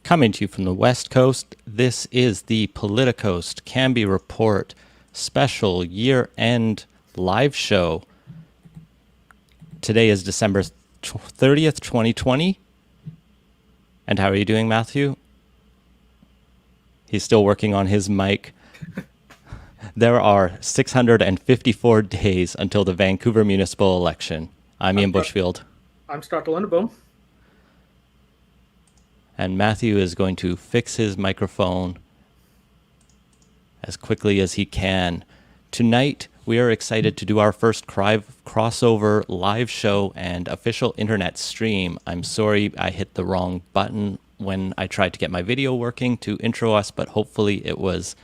Coming to you from the West Coast, this is the PolitiCoast Cambie Report special year-end live show. Today is December 30th, 2020. And how are you doing, Matthew? He's still working on his mic. There are 654 days until the Vancouver municipal election. I'm Ian Bushfield. I'm Scott Lundeboom. And Matthew is going to fix his microphone as quickly as he can. Tonight, we are excited to do our first crossover live show and official internet stream. I'm sorry I hit the wrong button when I tried to get my video working to intro us, but hopefully it was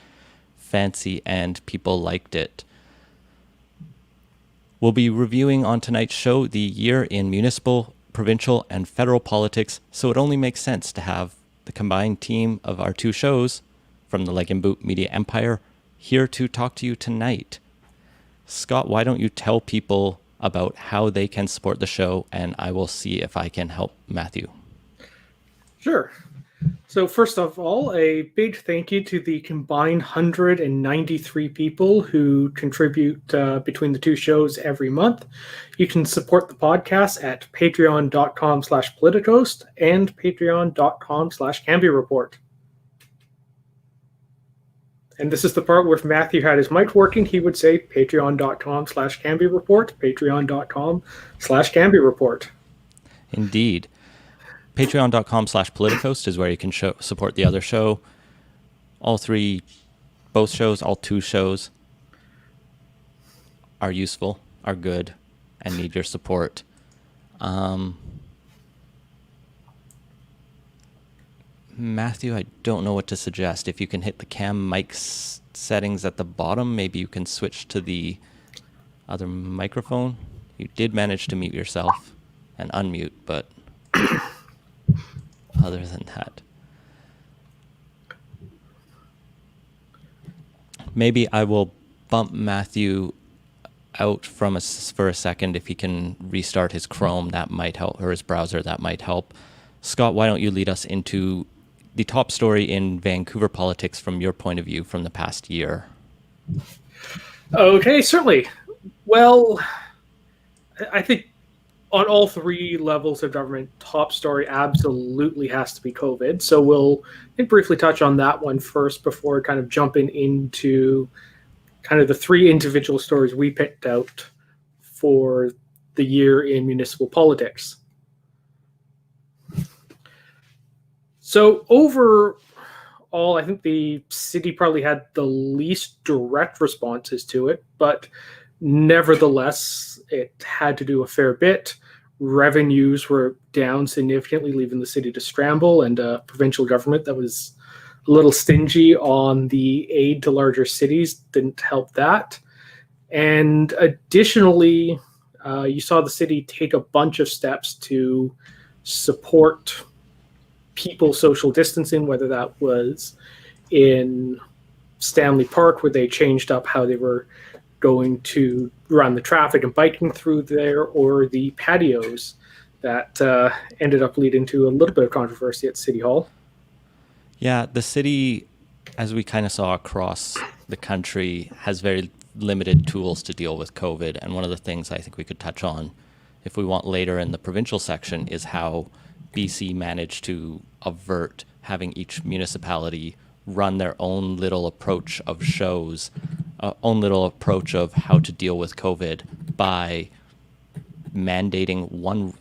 fancy and people liked it. We'll be reviewing on tonight's show the year in municipal, provincial, and federal politics, so it only makes sense to have the combined team of our two shows from the Leg and Boot Media Empire here to talk to you tonight. Scott, why don't you tell people about how they can support the show, and I will see if I can help Matthew. Sure. So first of all, a big thank you to the combined 193 people who contribute between the two shows every month. You can support the podcast at patreon.com/PolitiCoast and patreon.com/Cambie Report. And this is the part where if Matthew had his mic working, he would say patreon.com/Cambie Report, patreon.com/Cambie Report. Indeed. Patreon.com/PolitiCoast is where you can support the other show. All two shows are useful, are good, and need your support. Matthew, I don't know what to suggest. If you can hit the cam mic settings at the bottom, maybe you can switch to the other microphone. You did manage to mute yourself and unmute, but other than that, maybe I will bump Matthew out from us for a second. If he can restart his Chrome, that might help, or his browser, that might help. Scott, why don't you lead us into the top story in Vancouver politics from your point of view from the past year? Okay, certainly. Well, I think on all three levels of government, top story absolutely has to be COVID. So we'll briefly touch on that one first before kind of jumping into kind of the three individual stories we picked out for the year in municipal politics. So overall, I think the city probably had the least direct responses to it, but nevertheless, it had to do a fair bit. Revenues were down significantly, leaving the city to scramble, and a provincial government that was a little stingy on the aid to larger cities didn't help that. And additionally, you saw the city take a bunch of steps to support people social distancing, whether that was in Stanley Park, where they changed up how they were going to run the traffic and biking through there, or the patios that ended up leading to a little bit of controversy at City Hall. Yeah, the city, as we kind of saw across the country, has very limited tools to deal with COVID. And one of the things I think we could touch on, if we want later in the provincial section, is how BC managed to avert having each municipality run their own little approach of shows, own little approach of how to deal with COVID by mandating one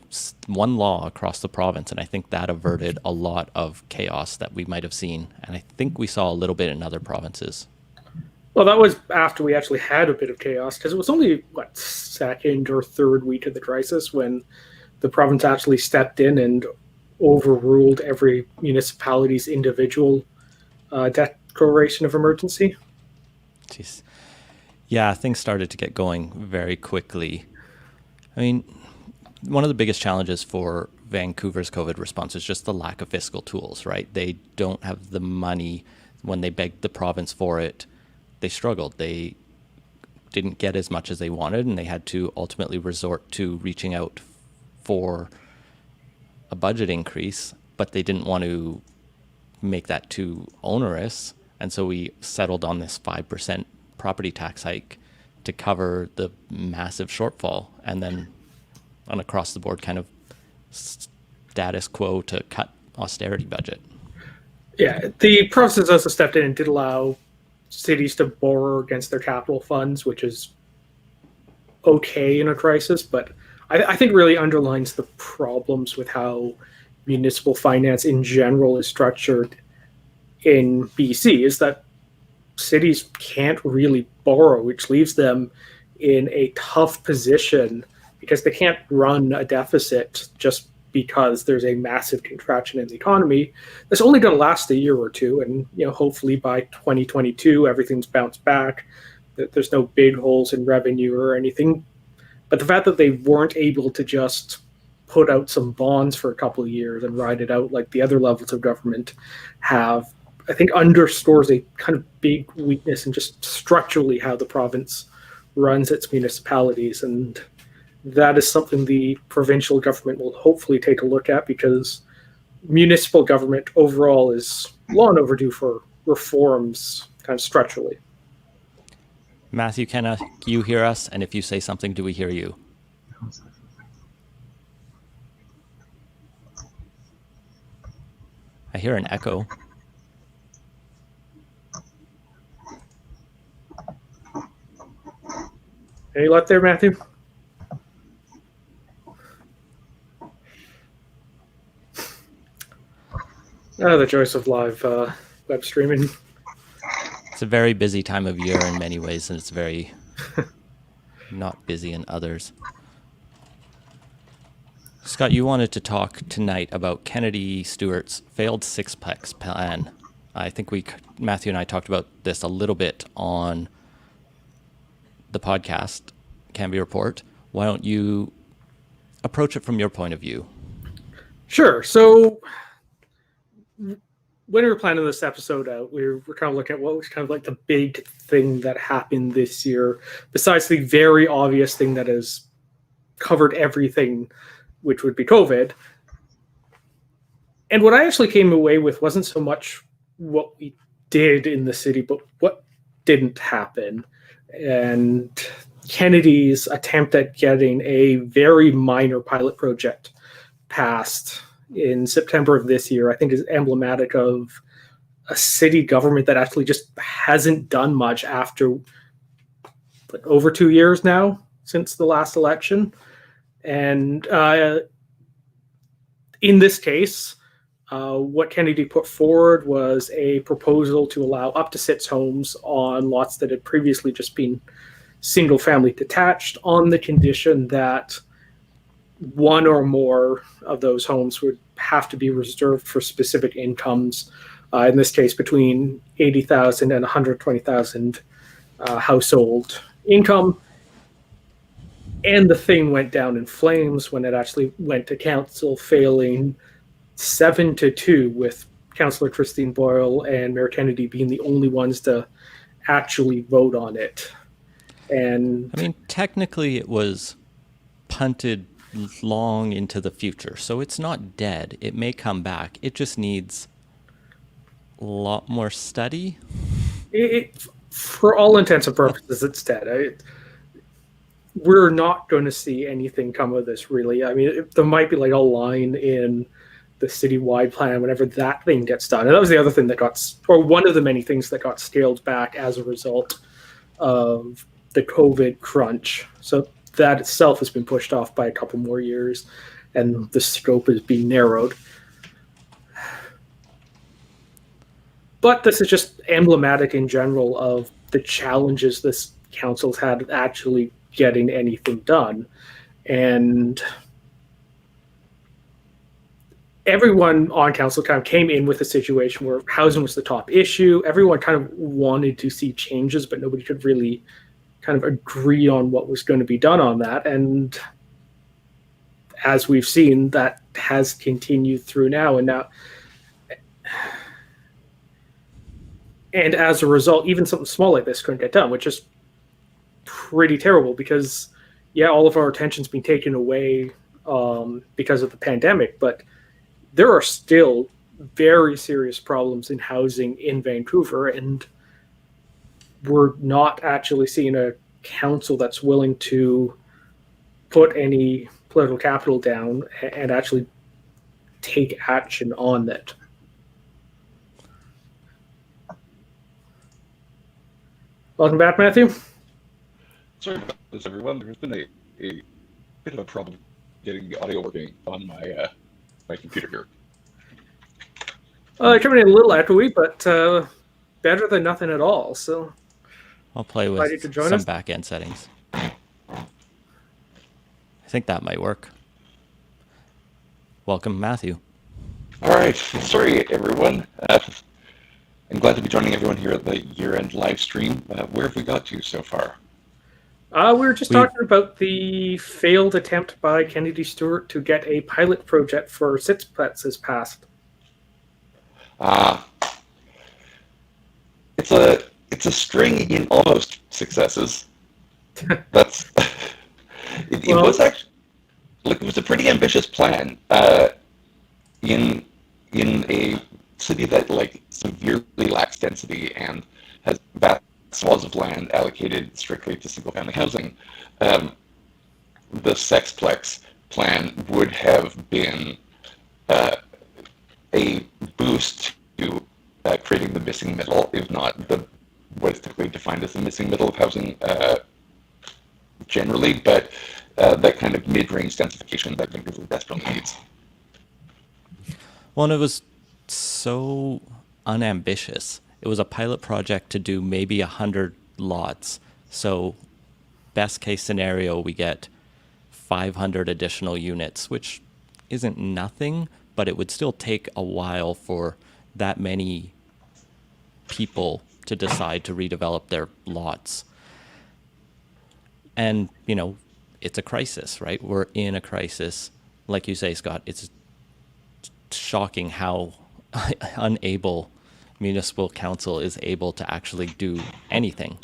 law across the province. And I think that averted a lot of chaos that we might have seen. And I think we saw a little bit in other provinces. Well, that was after we actually had a bit of chaos, because it was only, second or third week of the crisis when the province actually stepped in and overruled every municipality's individual declaration of emergency. Jeez. Yeah, things started to get going very quickly. I mean, one of the biggest challenges for Vancouver's COVID response is just the lack of fiscal tools, right? They don't have the money. When they begged the province for it, they struggled. They didn't get as much as they wanted, and they had to ultimately resort to reaching out for a budget increase, but they didn't want to make that too onerous. And so we settled on this 5% property tax hike to cover the massive shortfall, and then an across the board kind of status quo to cut austerity budget. Yeah, the provinces also stepped in and did allow cities to borrow against their capital funds, which is okay in a crisis, but I think really underlines the problems with how municipal finance in general is structured in BC, is that cities can't really borrow, which leaves them in a tough position because they can't run a deficit just because there's a massive contraction in the economy that's only going to last a year or two. And hopefully by 2022 everything's bounced back. There's no big holes in revenue or anything. But the fact that they weren't able to just put out some bonds for a couple of years and ride it out like the other levels of government have, I think underscores a kind of big weakness in just structurally how the province runs its municipalities. And that is something the provincial government will hopefully take a look at, because municipal government overall is long overdue for reforms kind of structurally. Matthew, can you hear us? And if you say something, do we hear you? I hear an echo. Any luck there, Matthew? The joys of live web streaming. It's a very busy time of year in many ways, and it's very not busy in others. Scott, you wanted to talk tonight about Kennedy Stewart's failed six-packs plan. I think Matthew and I talked about this a little bit on the podcast, Cambie Report. Why don't you approach it from your point of view? Sure. So when we were planning this episode out, we were kind of looking at what was kind of like the big thing that happened this year, besides the very obvious thing that has covered everything, which would be COVID. And what I actually came away with wasn't so much what we did in the city, but what didn't happen. And Kennedy's attempt at getting a very minor pilot project passed in September of this year, I think, is emblematic of a city government that actually just hasn't done much after over 2 years now since the last election. And in this case, what Kennedy put forward was a proposal to allow up to 6 homes on lots that had previously just been single-family detached, on the condition that one or more of those homes would have to be reserved for specific incomes, in this case between $80,000 and $120,000 household income. And the thing went down in flames when it actually went to council, failing 7-2, with Councillor Christine Boyle and Mayor Kennedy being the only ones to actually vote on it. And I mean, technically it was punted long into the future, so it's not dead. It may come back. It just needs a lot more study. For all intents and purposes, it's dead. We're not going to see anything come of this, really. I mean, there might be like a line in the citywide plan whenever that thing gets done. And that was the other thing that one of the many things that got scaled back as a result of the COVID crunch. So that itself has been pushed off by a couple more years, and the scope is being narrowed. But this is just emblematic in general of the challenges this council's had actually getting anything done. And everyone on council kind of came in with a situation where housing was the top issue. Everyone kind of wanted to see changes, but nobody could really kind of agree on what was going to be done on that. And as we've seen, that has continued through now. And as a result, even something small like this couldn't get done, which is pretty terrible, because all of our attention's been taken away because of the pandemic, but there are still very serious problems in housing in Vancouver, and we're not actually seeing a council that's willing to put any political capital down and actually take action on that. Welcome back, Matthew. Sorry about this, everyone. There's been a bit of a problem getting the audio working on my computer here. Coming in a little echoey, but better than nothing at all. So I'll play with some back-end settings. I think that might work. Welcome, Matthew. All right. Sorry, everyone. I'm glad to be joining everyone here at the year-end live stream. Where have we got to so far? We were just talking about the failed attempt by Kennedy Stewart to get a pilot project for Sitzplatz passed. It's a string in almost successes. That's it was actually it was a pretty ambitious plan in a city that severely lacks density and has vast swaths of land allocated strictly to single-family housing. The Sexplex plan would have been a boost to creating the missing middle, if not what is typically defined as the missing middle of housing generally, but that kind of mid-range densification that Vancouver desperately needs. Well, and it was so unambitious. It was a pilot project to do maybe 100 lots. So best case scenario, we get 500 additional units, which isn't nothing, but it would still take a while for that many people to decide to redevelop their lots. And, it's a crisis, right? We're in a crisis. Like you say, Scott, it's shocking how unable municipal council is able to actually do anything.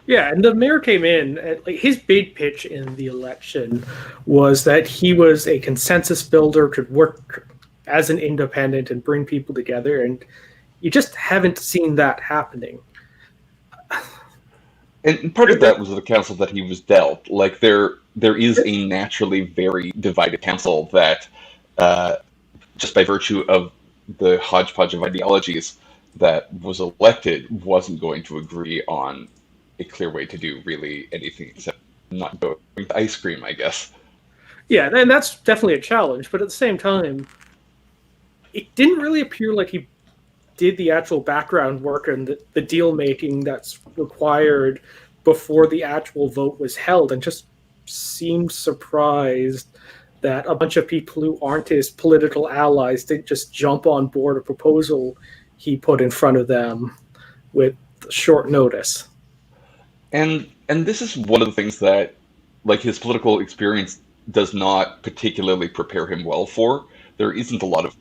Yeah, and the mayor came in, his big pitch in the election was that he was a consensus builder, could work as an independent and bring people together, and you just haven't seen that happening. And part of that was the council that he was dealt. There is a naturally very divided council that, just by virtue of the hodgepodge of ideologies that was elected, wasn't going to agree on a clear way to do really anything except not go with ice cream, I guess. Yeah, and that's definitely a challenge, but at the same time, it didn't really appear like he did the actual background work and the deal making that's required before the actual vote was held, and just seemed surprised that a bunch of people who aren't his political allies didn't just jump on board a proposal he put in front of them with short notice. And this is one of the things that his political experience does not particularly prepare him well for. There isn't a lot of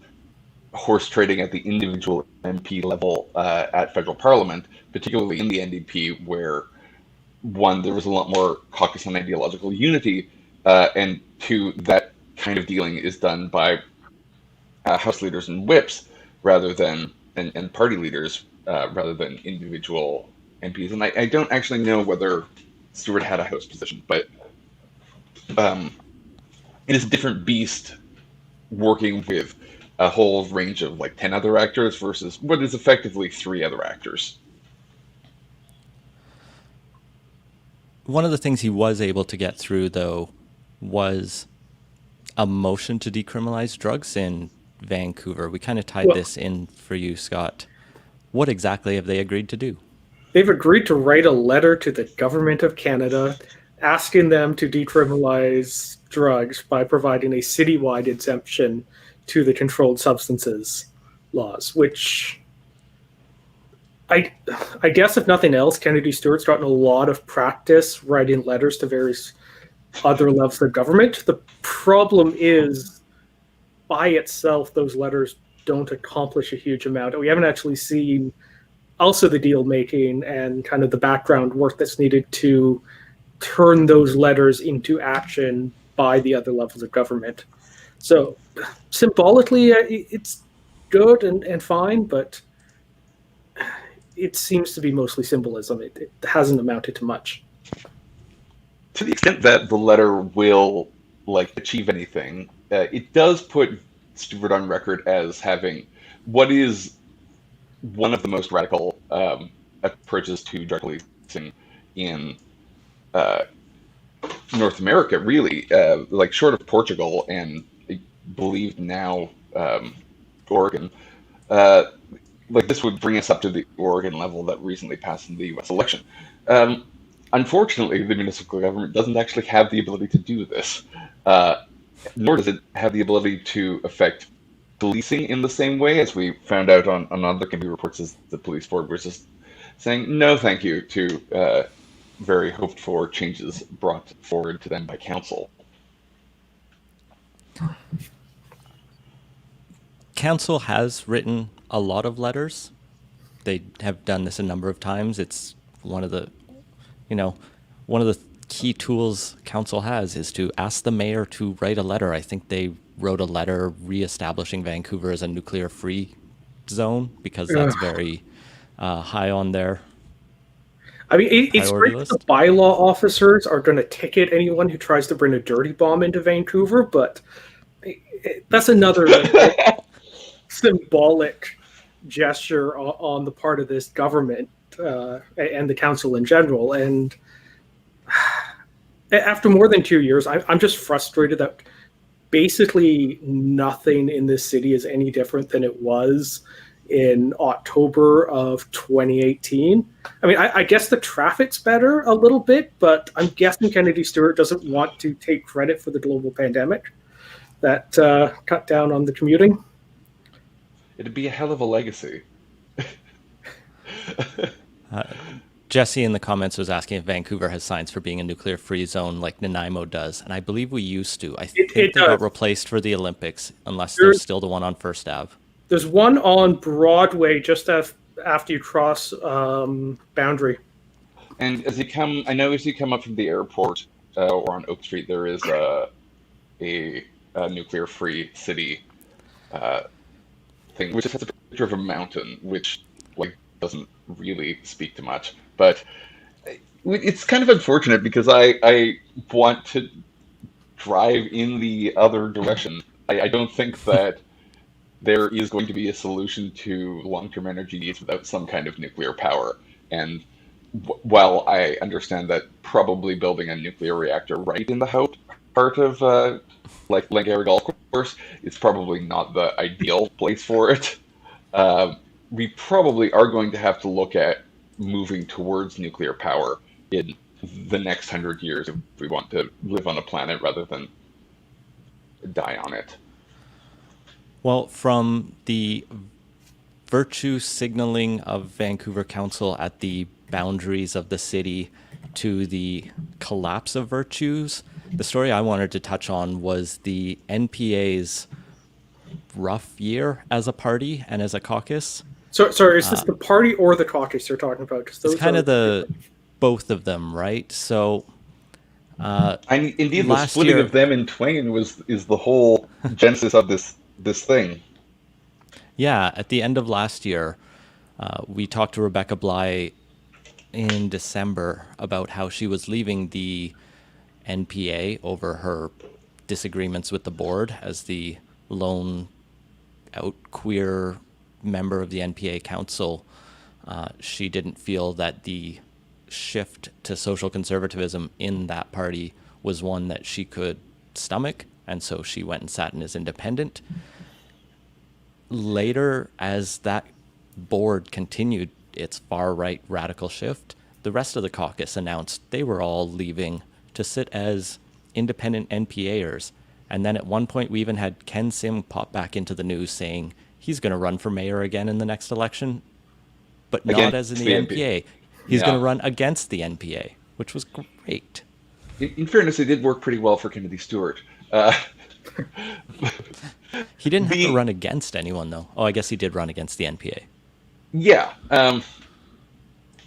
horse trading at the individual MP level at federal parliament, particularly in the NDP, where one, there was a lot more caucus and ideological unity, and two, that kind of dealing is done by House leaders and whips rather than and party leaders rather than individual MPs. And I don't actually know whether Stewart had a House position, but it is a different beast working with a whole range of 10 other actors versus what is effectively 3 other actors. One of the things he was able to get through, though, was a motion to decriminalize drugs in Vancouver. We kind of tied this in for you, Scott. What exactly have they agreed to do? They've agreed to write a letter to the government of Canada asking them to decriminalize drugs by providing a citywide exemption to the controlled substances laws, which I guess if nothing else, Kennedy Stewart's gotten a lot of practice writing letters to various other levels of government. The problem is, by itself, those letters don't accomplish a huge amount. We haven't actually seen also the deal making and kind of the background work that's needed to turn those letters into action by the other levels of government. So symbolically, it's good and fine, but it seems to be mostly symbolism. It hasn't amounted to much. To the extent that the letter will achieve anything, it does put Stewart on record as having what is one of the most radical approaches to drug policing in North America, really, short of Portugal and I believe now Oregon. This would bring us up to the Oregon level that recently passed in the U.S. election. Unfortunately, the municipal government doesn't actually have the ability to do this, nor does it have the ability to affect policing in the same way, as we found out on other Cambie reports, as the police board was just saying no thank you to very hoped for changes brought forward to them by council. Council has written a lot of letters. They have done this a number of times. It's one of the key tools council has is to ask the mayor to write a letter. I think they wrote a letter reestablishing Vancouver as a nuclear-free zone because that's very high on their it's great that the bylaw officers are going to ticket anyone who tries to bring a dirty bomb into Vancouver, but that's another symbolic gesture on the part of this government and the council in general. And after more than 2 years, I'm just frustrated that basically nothing in this city is any different than it was in October of 2018. I mean, I guess the traffic's better a little bit, but I'm guessing Kennedy Stewart doesn't want to take credit for the global pandemic that cut down on the commuting. It'd be a hell of a legacy. Jesse in the comments was asking if Vancouver has signs for being a nuclear-free zone like Nanaimo does, and I believe we used to. I think they got replaced for the Olympics, unless there's still the one on First Ave. There's one on Broadway just after you cross Boundary. And as you come up from the airport or on Oak Street, there is a nuclear-free city thing, which has a picture of a mountain, which doesn't really speak to much. But it's kind of unfortunate because I want to drive in the other direction. I don't think that there is going to be a solution to long-term energy needs without some kind of nuclear power. And while I understand that probably building a nuclear reactor right in the heart of Langara Golf Course is probably not the ideal place for it, we probably are going to have to look at moving towards nuclear power in the next 100 years if we want to live on a planet rather than die on it. Well, from the virtue signaling of Vancouver Council at the boundaries of the city to the collapse of virtues, the story I wanted to touch on was the NPA's rough year as a party and as a caucus. So, sorry, is this the party or the caucus you're talking about? It's kind of both of them, right? So, indeed, the splitting of them in twain is the whole genesis of this thing. Yeah, at the end of last year, we talked to Rebecca Bly in December about how she was leaving the NPA over her disagreements with the board as the lone out queer member of the NPA council. She didn't feel that the shift to social conservatism in that party was one that she could stomach, and so she went and sat in as independent. Later, as that board continued its far-right radical shift, the rest of the caucus announced they were all leaving to sit as independent NPAers. And then at one point, we even had Ken Sim pop back into the news saying he's going to run for mayor again in the next election, but not as in the NPA. He's going to run against the NPA, which was great. In fairness, it did work pretty well for Kennedy Stewart. He didn't have to run against anyone, though. Oh, I guess he did run against the NPA. Yeah.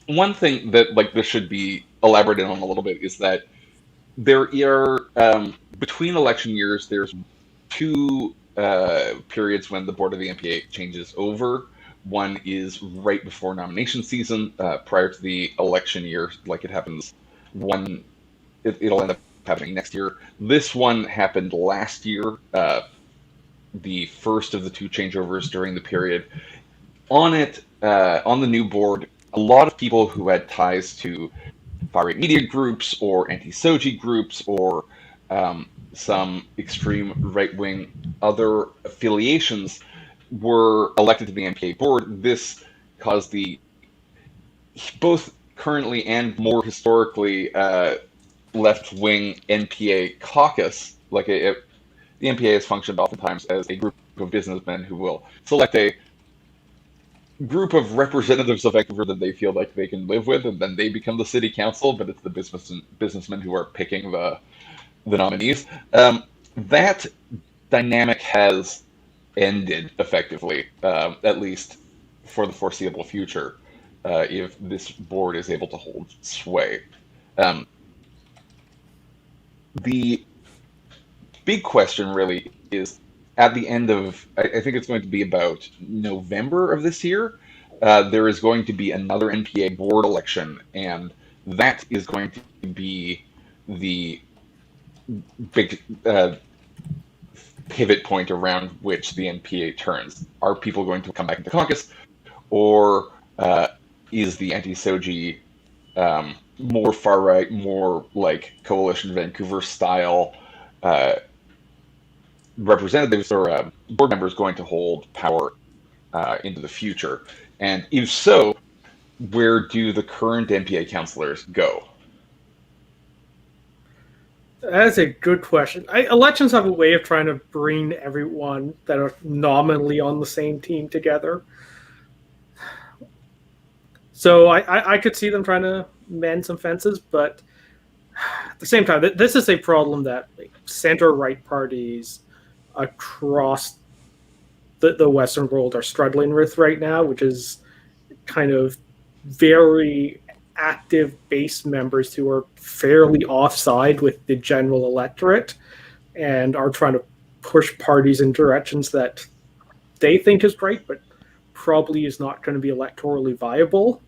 One thing that this should be elaborated on a little bit is that there are between election years, there's two periods when the board of the NPA changes over. One is right before nomination season, prior to the election year, like it happens. It'll end up happening next year. This one happened last year, the first of the two changeovers during the period. On the new board, a lot of people who had ties to far-right media groups or anti-SOGI groups or some extreme right-wing other affiliations were elected to the NPA board. This caused the both currently and more historically left-wing NPA caucus. The NPA has functioned oftentimes as a group of businessmen who will select a group of representatives of Vancouver that they feel like they can live with, and then they become the city council, but it's the businessmen who are picking the nominees. That dynamic has ended effectively, at least for the foreseeable future, if this board is able to hold sway. The big question really is, at the end of, I think it's going to be about November of this year, there is going to be another NPA board election, and that is going to be the big pivot point around which the NPA turns. Are people going to come back into caucus, or is the anti-SOGI more far-right, more like Coalition Vancouver style representatives or board members going to hold power into the future? And if so, where do the current NPA councillors go? That's a good question. Elections have a way of trying to bring everyone that are nominally on the same team together. So I could see them trying to mend some fences, but at the same time, this is a problem that center-right parties across the Western world are struggling with right now, which is kind of very active base members who are fairly offside with the general electorate and are trying to push parties in directions that they think is right, but probably is not going to be electorally viable.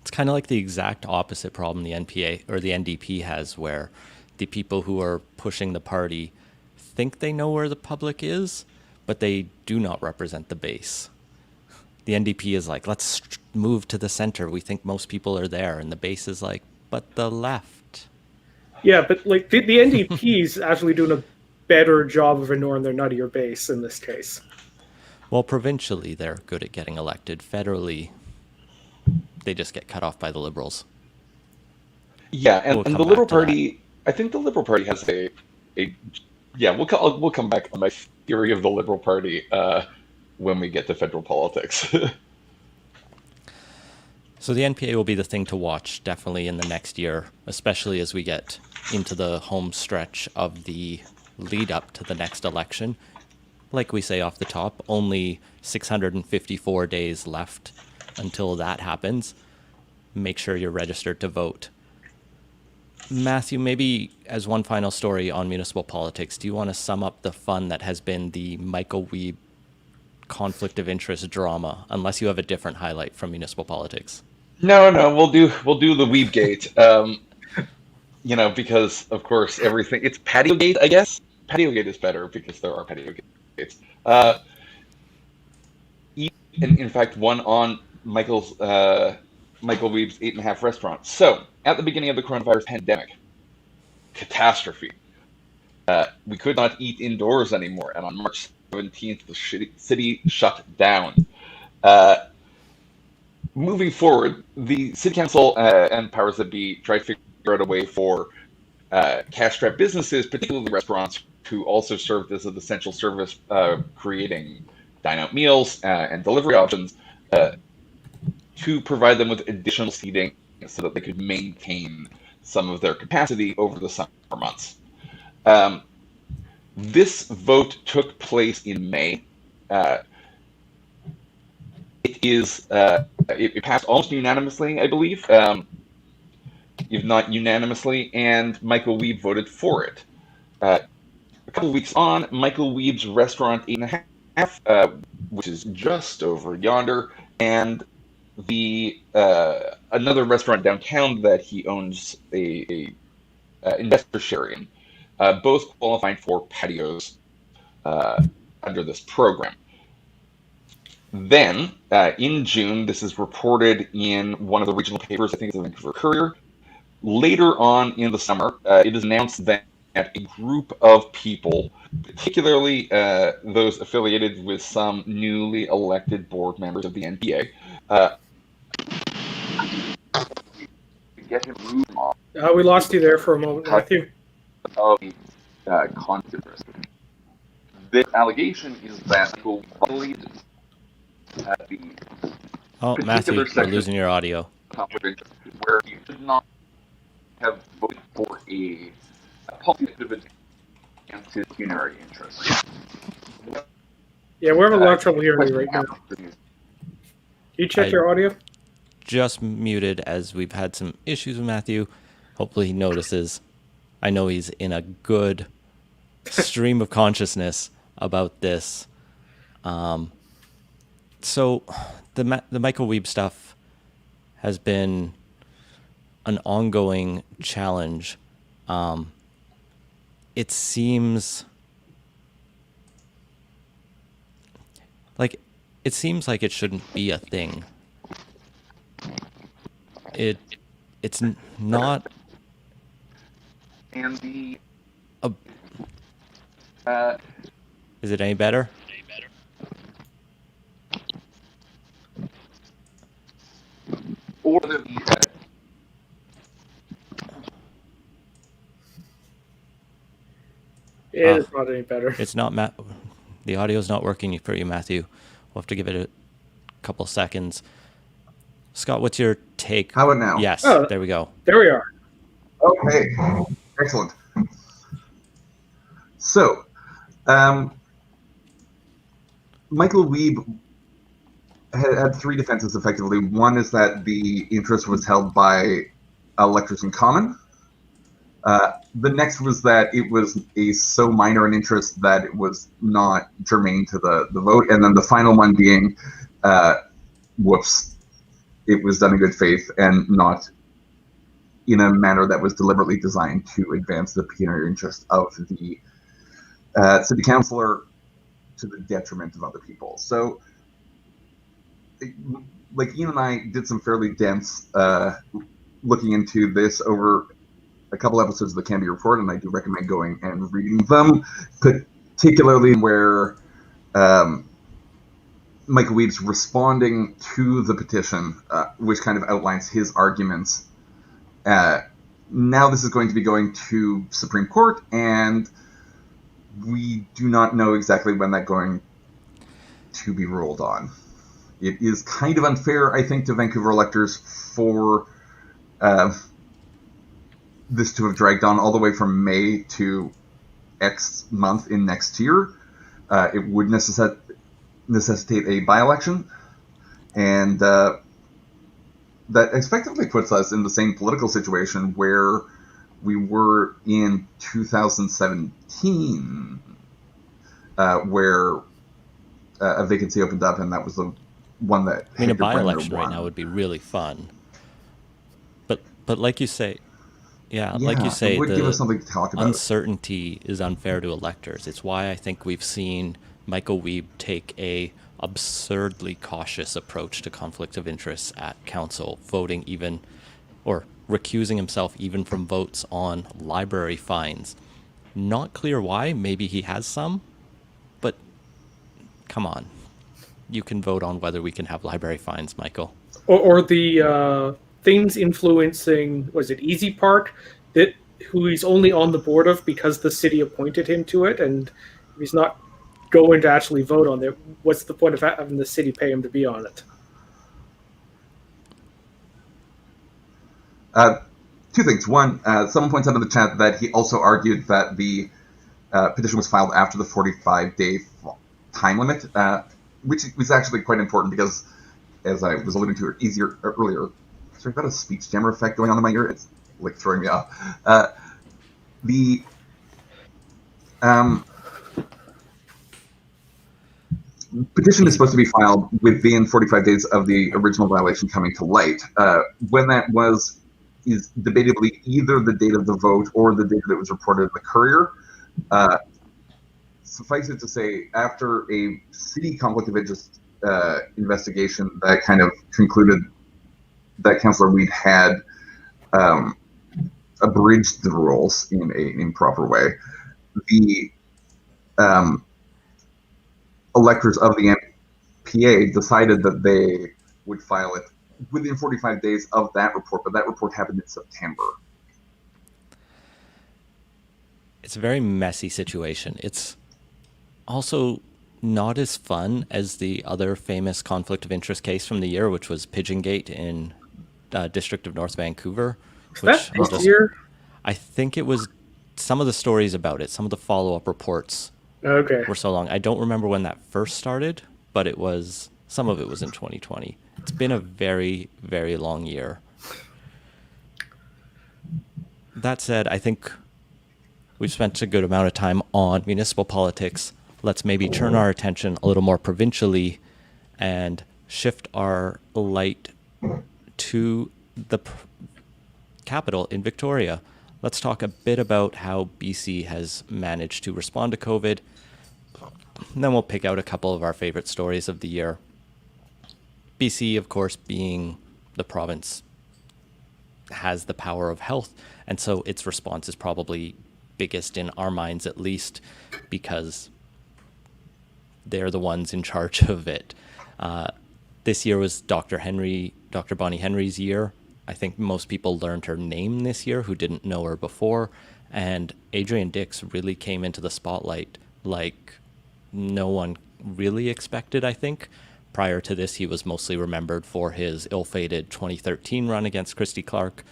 It's kind of like the exact opposite problem the NPA or the NDP has, where the people who are pushing the party think they know where the public is, but they do not represent the base. The NDP is like, let's move to the center. We think most people are there. And the base is like, but the left. Yeah, but like the NDP is actually doing a better job of ignoring their nuttier base in this case. Well, provincially, they're good at getting elected. Federally, they just get cut off by the Liberals. Yeah, and the Liberal Party, I think the Liberal Party has we'll come back on my theory of the Liberal Party when we get to federal politics. So the NPA will be the thing to watch definitely in the next year, especially as we get into the home stretch of the lead up to the next election. Like we say off the top, only 654 days left until that happens. Make sure you're registered to vote. Matthew, maybe as one final story on municipal politics, do you want to sum up the fun that has been the Michael Wiebe conflict of interest drama, unless you have a different highlight from municipal politics? No, we'll do the Wiebe-gate. Because of course everything, it's patio-gate, I guess. Patio-gate is better because there are patio gates. In fact, one on Michael Wiebe's 8.5 restaurant. So, at the beginning of the coronavirus pandemic, catastrophe. We could not eat indoors anymore, and on March 17th, the city shut down. Moving forward, the city council and powers that be tried to figure out a way for cash-strapped businesses, particularly restaurants, who also served as an essential service, creating dine-out meals and delivery options, to provide them with additional seating so that they could maintain some of their capacity over the summer months. This vote took place in May. It passed almost unanimously, I believe, if not unanimously, and Michael Wiebe voted for it. couple of weeks on, Michael Weeb's restaurant 8.5, which is just over yonder, and the another restaurant downtown that he owns a investor share in, both qualifying for patios under this program. Then, in June, this is reported in one of the regional papers, I think it's the Vancouver Courier. Later on in the summer, it is announced that a group of people, particularly those affiliated with some newly elected board members of the NPA, get him moved off We lost you there for a moment, Matthew. of conflict risk. The allegation is that people violated the Oh, Matthew, we're section losing your audio. conflict of interest, where you should not have voted for a policy activity against his pecuniary interests. Yeah, we're having a lot of trouble hearing you right now. You check your audio? Just muted as we've had some issues with Matthew. Hopefully he notices. I know he's in a good stream of consciousness about this. So the Michael Weeb stuff has been an ongoing challenge. It seems like it shouldn't be a thing. It's not. And the Is it any better? or the It's not any better. It's not. The audio's not working for you, Matthew. We'll have to give it a couple seconds. Scott, what's your take? How about now? Yes, there we go. There we are. Okay, excellent. So, Michael Weeb had three defenses effectively. One is that the interest was held by electors in common. The next was that it was so minor an interest that it was not germane to the vote. And then the final one being, it was done in good faith and not in a manner that was deliberately designed to advance the pecuniary interest of the city councillor to the detriment of other people. So, like Ian and I did some fairly dense looking into this over a couple episodes of the Cambie Report, and I do recommend going and reading them, particularly where Michael Weeb's responding to the petition, which kind of outlines his arguments. Now this is going to be going to Supreme Court, and we do not know exactly when that's going to be ruled on. It is kind of unfair, I think, to Vancouver electors for this to have dragged on all the way from May to X month in next year. It would necessitate a by-election, and that effectively puts us in the same political situation where we were in 2017, where a vacancy opened up, and that was the one that I mean, a by-election right now would be really fun. But like you say, like you say, it would give us something to talk about. Uncertainty is unfair to electors. It's why I think we've seen Michael Weeb take a absurdly cautious approach to conflict of interest at council, voting even, or recusing himself even from votes on library fines. Not clear why. Maybe he has some, but come on. You can vote on whether we can have library fines, Michael. Or the things influencing, was it Easy Park, that who he's only on the board of because the city appointed him to it, and if he's not going to actually vote on it, what's the point of having the city pay him to be on it? Two things. One, someone points out in the chat that he also argued that the petition was filed after the 45-day time limit, which was actually quite important because, as I was alluding to earlier, sorry, I've got a speech jammer effect going on in my ear. It's like throwing me off. Petition is supposed to be filed within 45 days of the original violation coming to light. When that was is debatably either the date of the vote or the date that it was reported in the Courier. Suffice it to say, after a city conflict of interest investigation that kind of concluded that Councillor Weed had abridged the rules in an improper way, the electors of the MPA decided that they would file it within 45 days of that report, but that report happened in September. It's a very messy situation. It's also not as fun as the other famous conflict of interest case from the year, which was Pigeon Gate in District of North Vancouver. That this year? I think it was some of the stories about it, some of the follow-up reports Okay. were so long. I don't remember when that first started, but some of it was in 2020. It's been a very, very long year. That said, I think we've spent a good amount of time on municipal politics. Let's maybe turn our attention a little more provincially and shift our light to the capital in Victoria. Let's talk a bit about how BC has managed to respond to COVID. And then we'll pick out a couple of our favorite stories of the year. BC, of course, being the province, has the power of health, and so its response is probably biggest in our minds, at least, because they're the ones in charge of it. This year was Dr. Bonnie Henry's year. I think most people learned her name this year who didn't know her before, and Adrian Dix really came into the spotlight like no one really expected, I think. Prior to this, he was mostly remembered for his ill-fated 2013 run against Christy Clark,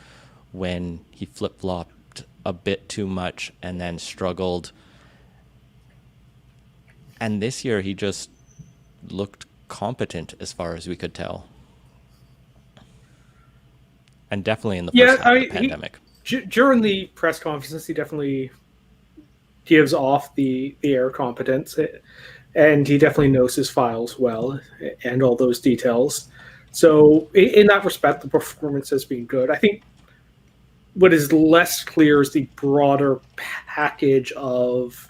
when he flip-flopped a bit too much and then struggled. And this year, he just looked competent as far as we could tell. And definitely in the first half of the pandemic. During the press conferences, he definitely gives off the air competence, and he definitely knows his files well and all those details. So in that respect, the performance has been good. I think what is less clear is the broader package of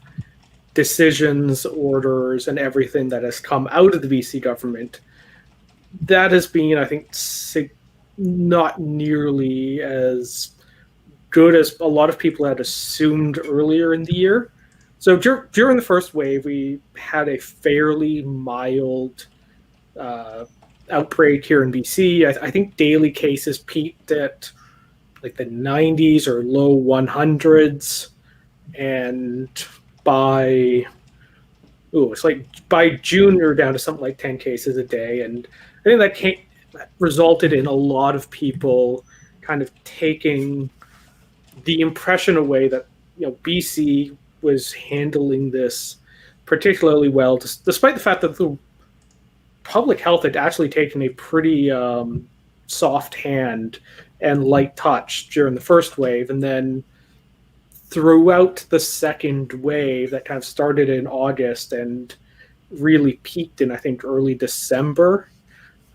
decisions, orders, and everything that has come out of the BC government. That has been, I think, not nearly as good as a lot of people had assumed earlier in the year. So during the first wave, we had a fairly mild outbreak here in BC. I think daily cases peaked at like the 90s or low 100s, and by June we were down to something like 10 cases a day, and I think that resulted in a lot of people kind of taking the impression away that BC was handling this particularly well, despite the fact that the public health had actually taken a pretty soft hand and light touch during the first wave, and then throughout the second wave that kind of started in August and really peaked in, I think, early December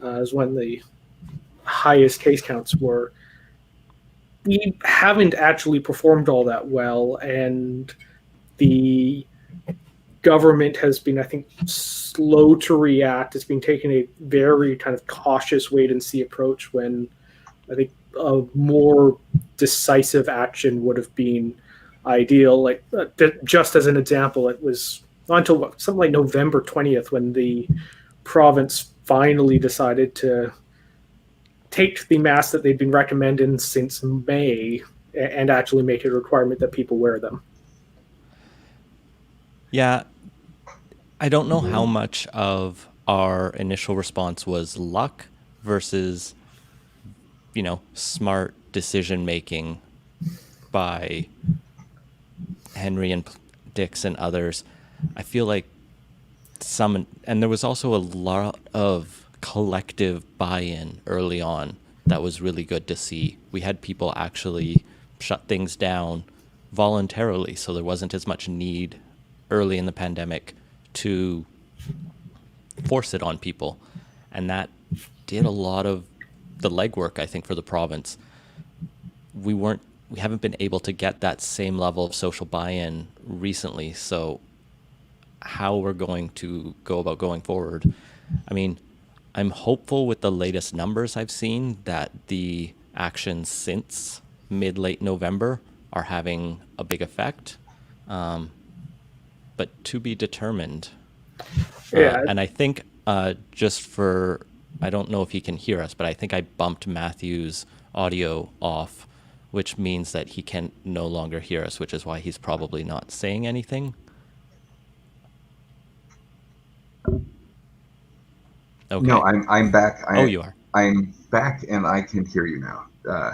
is when the highest case counts were. We haven't actually performed all that well, and the government has been, I think, slow to react. It's been taking a very kind of cautious wait-and-see approach, when I think a more decisive action would have been ideal. Like just as an example, it was not until something like November 20th when the province finally decided to take the masks that they've been recommending since May and actually make it a requirement that people wear them. Yeah, I don't know how much of our initial response was luck versus, smart decision making by Henry and Dix and others. I feel like and there was also a lot of collective buy-in early on that was really good to see. We had people actually shut things down voluntarily, so there wasn't as much need early in the pandemic to force it on people. And that did a lot of the legwork, I think, for the province. We haven't been able to get that same level of social buy-in recently. So how we're going to go about going forward. I mean, I'm hopeful with the latest numbers I've seen that the actions since mid-late November are having a big effect, but to be determined. Yeah. And I think I don't know if he can hear us, but I think I bumped Matthew's audio off, which means that he can no longer hear us, which is why he's probably not saying anything. Okay. No, I'm back. You are. I'm back, and I can hear you now.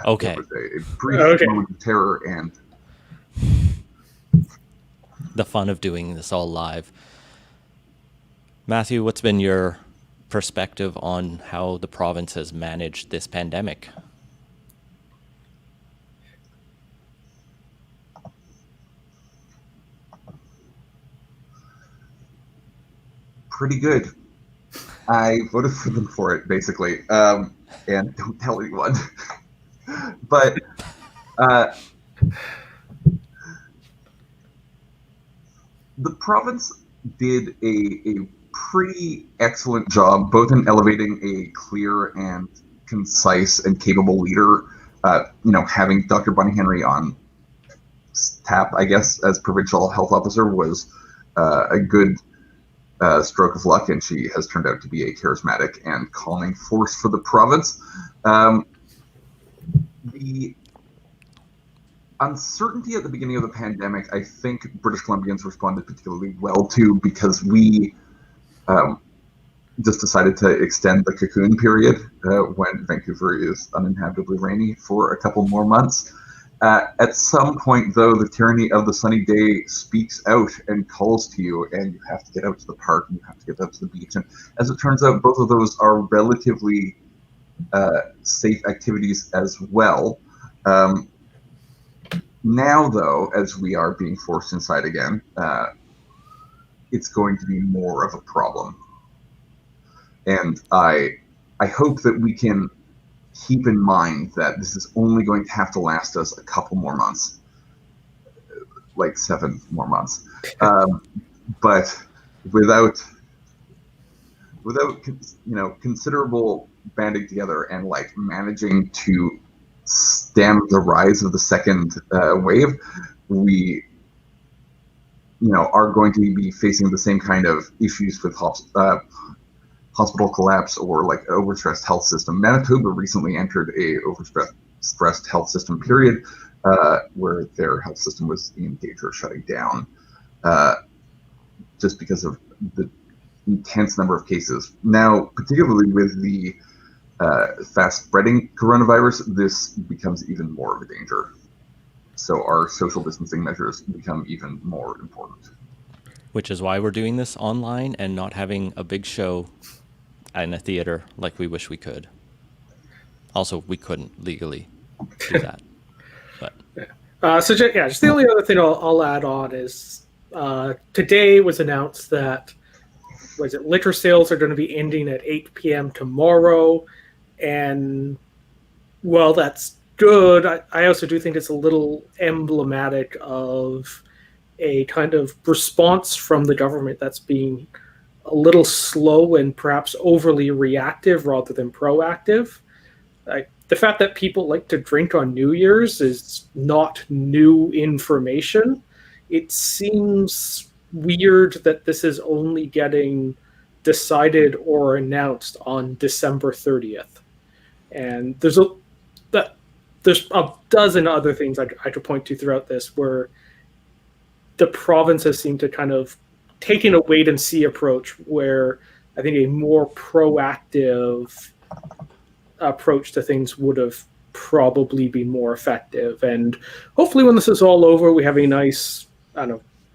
Okay. There was a brief moment of terror, and the fun of doing this all live. Matthew, what's been your perspective on how the province has managed this pandemic? pretty good. I voted for them for it, basically, and don't tell anyone. But the province did a pretty excellent job, both in elevating a clear and concise and capable leader. Having Dr. Bonnie Henry on tap, I guess, as provincial health officer was a good stroke of luck, and she has turned out to be a charismatic and calming force for the province. The uncertainty at the beginning of the pandemic, I think British Columbians responded particularly well to, because we just decided to extend the cocoon period when Vancouver is uninhabitably rainy for a couple more months. At some point, though, the tyranny of the sunny day speaks out and calls to you, and you have to get out to the park and you have to get out to the beach. And as it turns out, both of those are relatively safe activities as well. Now, though, as we are being forced inside again, it's going to be more of a problem. And I hope that we can keep in mind that this is only going to have to last us a couple more months, like 7 more months. But without considerable banding together and managing to stem the rise of the second wave, we are going to be facing the same kind of issues with hospital collapse or overstressed health system. Manitoba recently entered a overstressed health system period where their health system was in danger of shutting down just because of the intense number of cases. Now, particularly with the fast spreading coronavirus, this becomes even more of a danger. So our social distancing measures become even more important. Which is why we're doing this online and not having a big show in a theater like we wish we could. Also, we couldn't legally do that. But just the only other thing I'll add on is today it was announced that liquor sales are going to be ending at 8 p.m. tomorrow, and well, that's good. I also do think it's a little emblematic of a kind of response from the government that's being a little slow and perhaps overly reactive rather than proactive. The fact that people like to drink on New Year's is not new information. It seems weird that this is only getting decided or announced on December 30th. And there's a dozen other things I could point to throughout this where the province has seemed to kind of taken a wait and see approach, where I think a more proactive approach to things would have probably been more effective. And hopefully when this is all over, we have a nice,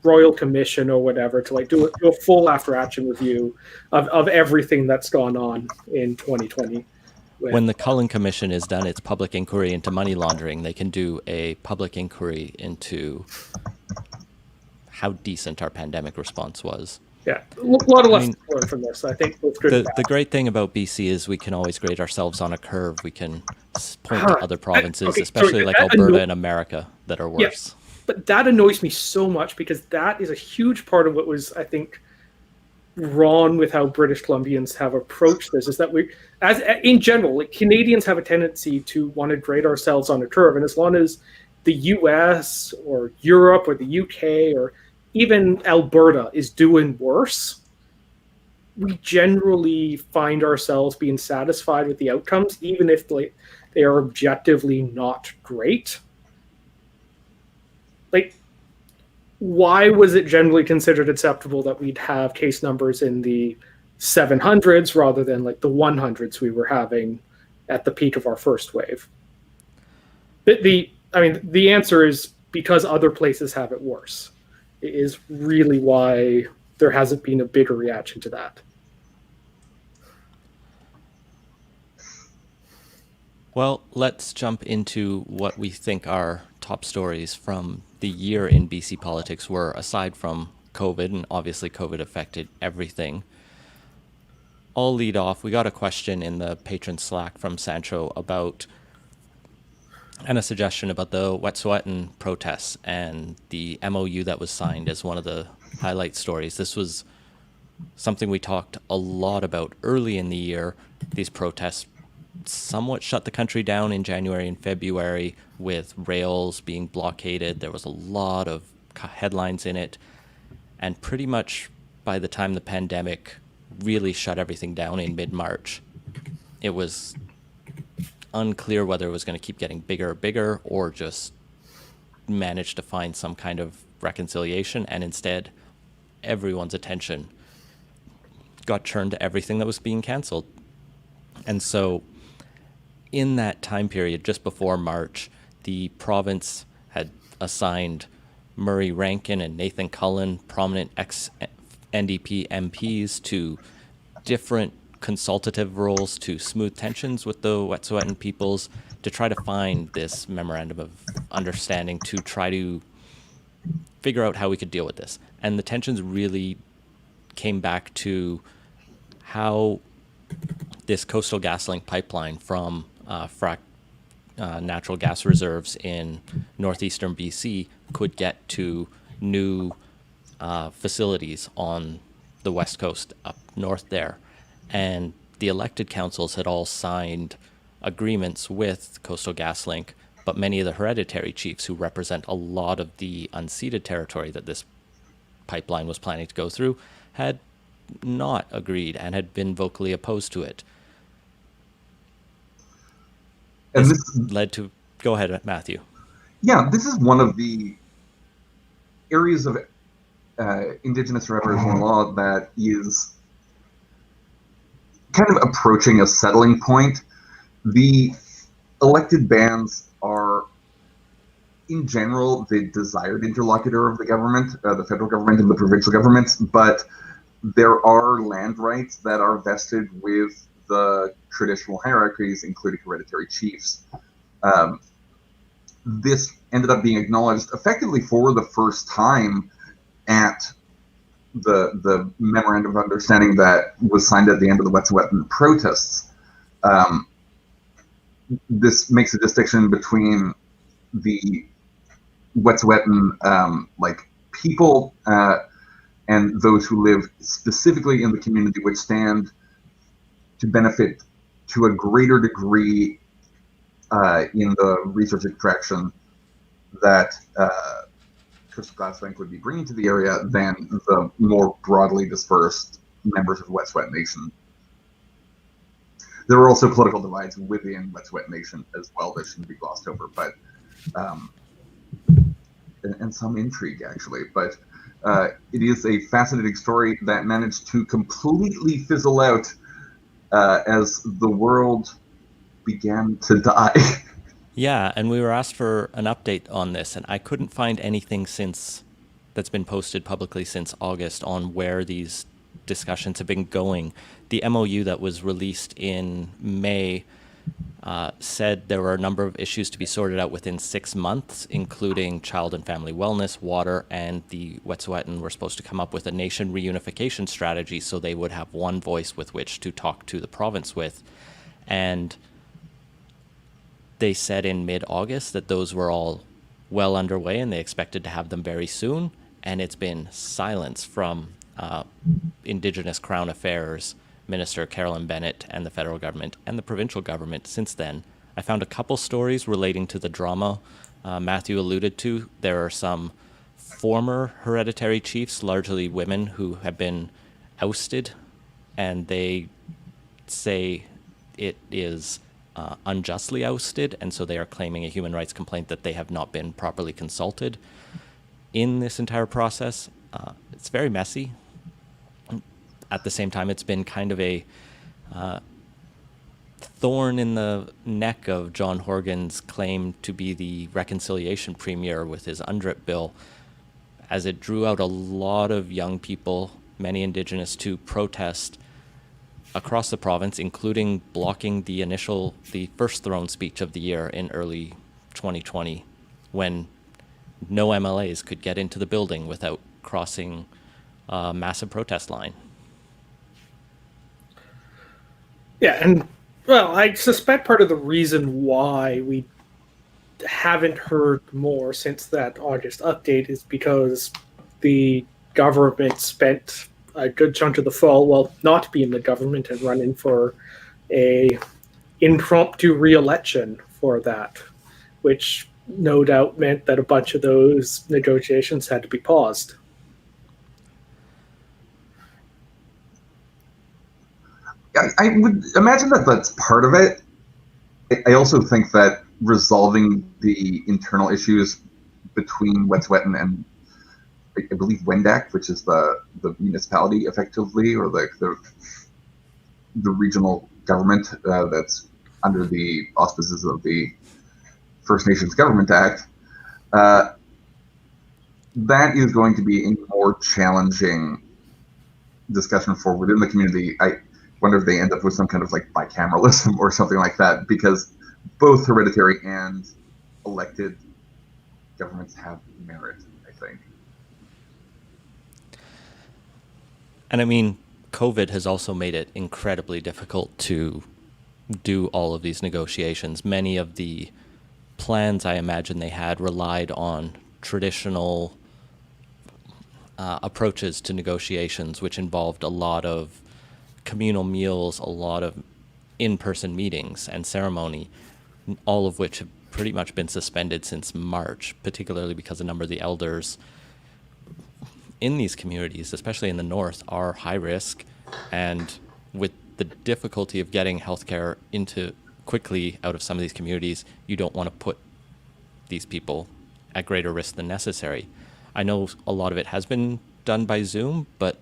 Royal Commission or whatever to do a full after action review of everything that's gone on in 2020. When the Cullen Commission is done its public inquiry into money laundering, they can do a public inquiry into how decent our pandemic response was. Yeah, a lot of lessons learned from this, I think, both good and bad. The great thing about BC is we can always grade ourselves on a curve. We can point to other provinces, especially like Alberta and America, that are worse. Yeah, but that annoys me so much because that is a huge part of what was, I think, wrong with how British Columbians have approached this. Is that we, as in general, like Canadians have a tendency to want to grade ourselves on a curve, and as long as the U.S. or Europe or the UK or even Alberta is doing worse, we generally find ourselves being satisfied with the outcomes, even if they are objectively not great. Like, why was it generally considered acceptable that we'd have case numbers in the 700s rather than like the 100s we were having at the peak of our first wave? The answer is because other places have it worse. It is really why there hasn't been a bigger reaction to that. Well, let's jump into what we think our top stories from the year in BC politics were, aside from COVID, and obviously COVID affected everything. I'll lead off. We got a question in the patron Slack from Sancho about, and a suggestion about the Wet'suwet'en protests and the MOU that was signed as one of the highlight stories. This was something we talked a lot about early in the year. These protests somewhat shut the country down in January and February with rails being blockaded. There was a lot of headlines in it. And pretty much by the time the pandemic really shut everything down in mid-March, it was unclear whether it was going to keep getting bigger or just manage to find some kind of reconciliation. And instead, everyone's attention got turned to everything that was being canceled. And so in that time period, just before March, the province had assigned Murray Rankin and Nathan Cullen, prominent ex-NDP MPs, to different consultative roles to smooth tensions with the Wet'suwet'en peoples, to try to find this memorandum of understanding, to try to figure out how we could deal with this. And the tensions really came back to how this Coastal GasLink pipeline from natural gas reserves in northeastern BC could get to new facilities on the west coast up north there. And the elected councils had all signed agreements with Coastal GasLink, but many of the hereditary chiefs who represent a lot of the unceded territory that this pipeline was planning to go through had not agreed and had been vocally opposed to it. And this led to, go ahead, Matthew. Yeah, this is one of the areas of Indigenous or Aboriginal law that is kind of approaching a settling point. The elected bands are, in general, the desired interlocutor of the government, the federal government and the provincial governments, but there are land rights that are vested with the traditional hierarchies, including hereditary chiefs. This ended up being acknowledged effectively for the first time at the memorandum of understanding that was signed at the end of the Wet'suwet'en protests. This makes a distinction between the Wet'suwet'en people and those who live specifically in the community, which stand to benefit to a greater degree in the resource extraction that Coastal GasLink would be bringing to the area than the more broadly dispersed members of the Wet'suwet'en Nation. There are also political divides within Wet'suwet'en Nation as well that shouldn't be glossed over, but and some intrigue actually. But it is a fascinating story that managed to completely fizzle out as the world began to die. Yeah, and we were asked for an update on this, and I couldn't find anything since that's been posted publicly since August on where these discussions have been going. The MOU that was released in May said there were a number of issues to be sorted out within 6 months, including child and family wellness, water, and the Wet'suwet'en were supposed to come up with a nation reunification strategy so they would have one voice with which to talk to the province with. And they said in mid-August that those were all well underway and they expected to have them very soon. And it's been silence from Indigenous Crown Affairs Minister Carolyn Bennett and the federal government and the provincial government since then. I found a couple stories relating to the drama Matthew alluded to. There are some former hereditary chiefs, largely women, who have been ousted, and they say it is unjustly ousted, and so they are claiming a human rights complaint that they have not been properly consulted in this entire process. It's very messy. At the same time, it's been kind of a thorn in the neck of John Horgan's claim to be the reconciliation premier with his UNDRIP bill, as it drew out a lot of young people, many Indigenous, to protest across the province, including blocking the first throne speech of the year in early 2020, when no MLAs could get into the building without crossing a massive protest line. Yeah, and well, I suspect part of the reason why we haven't heard more since that August update is because the government spent a good chunk of the fall, not be in the government and run in for a impromptu re-election for that, which no doubt meant that a bunch of those negotiations had to be paused. I would imagine that that's part of it. I also think that resolving the internal issues between Wet'suwet'en and I believe Wendat, which is the municipality effectively, or the regional government that's under the auspices of the First Nations Government Act, that is going to be a more challenging discussion for within the community. I wonder if they end up with some kind of like bicameralism or something like that, because both hereditary and elected governments have merit, I think. And I mean, COVID has also made it incredibly difficult to do all of these negotiations. Many of the plans I imagine they had relied on traditional approaches to negotiations, which involved a lot of communal meals, a lot of in-person meetings and ceremony, all of which have pretty much been suspended since March, particularly because a number of the elders in these communities, especially in the north, are high risk, and with the difficulty of getting healthcare into quickly out of some of these communities, you don't want to put these people at greater risk than necessary. I know a lot of it has been done by Zoom, but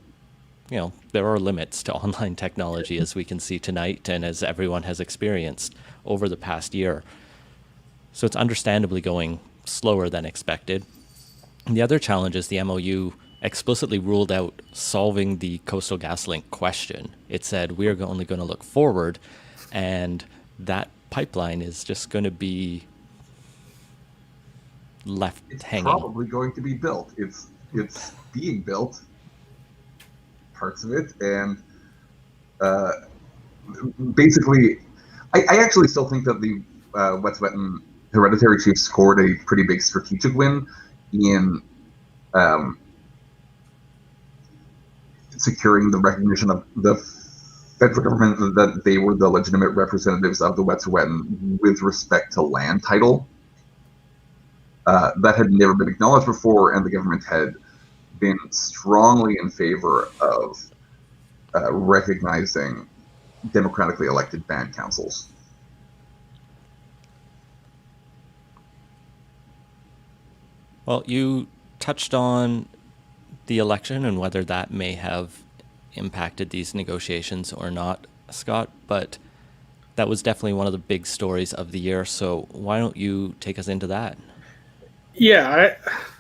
you know, there are limits to online technology, as we can see tonight and as everyone has experienced over the past year. So it's understandably going slower than expected. And the other challenge is the MOU explicitly ruled out solving the Coastal GasLink question. It said we're only going to look forward, and that pipeline is just going to be left hanging. It's probably going to be built. It's being built, parts of it, and basically, I actually still think that the Wet'suwet'en hereditary chief scored a pretty big strategic win in securing the recognition of the federal government that they were the legitimate representatives of the Wet'suwet'en with respect to land title. That had never been acknowledged before, and the government had been strongly in favor of recognizing democratically elected band councils. Well, you touched on the election and whether that may have impacted these negotiations or not, Scott, but that was definitely one of the big stories of the year. So why don't you take us into that? Yeah,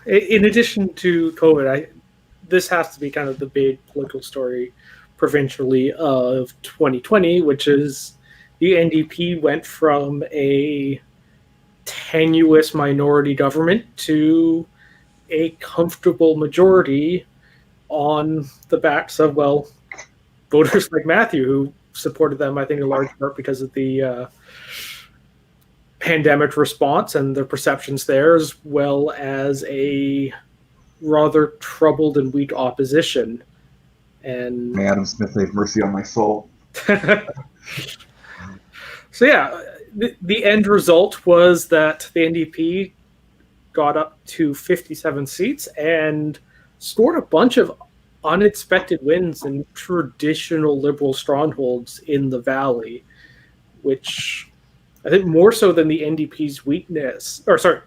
in addition to COVID, this has to be kind of the big political story provincially of 2020, which is the NDP went from a tenuous minority government to a comfortable majority on the backs of, well, voters like Matthew, who supported them, I think, in large part because of the pandemic response and the perceptions there, as well as a rather troubled and weak opposition. And May Adam Smith have mercy on my soul. so, yeah, the end result was that the NDP got up to 57 seats and scored a bunch of unexpected wins in traditional Liberal strongholds in the Valley, which I think more so than the NDP's weakness, or sorry,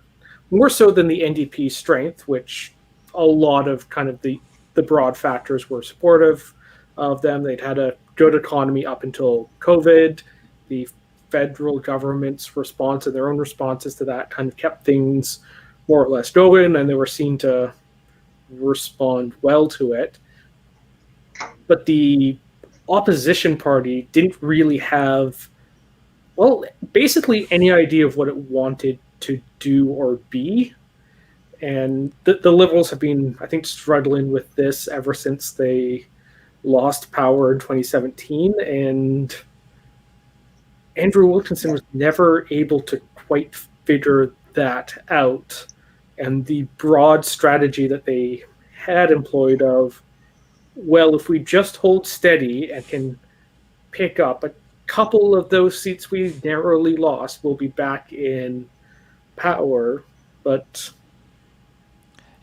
more so than the NDP's strength, which a lot of kind of the broad factors were supportive of them. They'd had a good economy up until COVID. The federal government's response and their own responses to that kind of kept things more or less going, and they were seen to respond well to it. But the opposition party didn't really have, well, basically any idea of what it wanted to do or be. And the Liberals have been, I think, struggling with this ever since they lost power in 2017. And Andrew Wilkinson was never able to quite figure that out. And the broad strategy that they had employed of, well, if we just hold steady and can pick up a couple of those seats we narrowly lost, we'll be back in power. But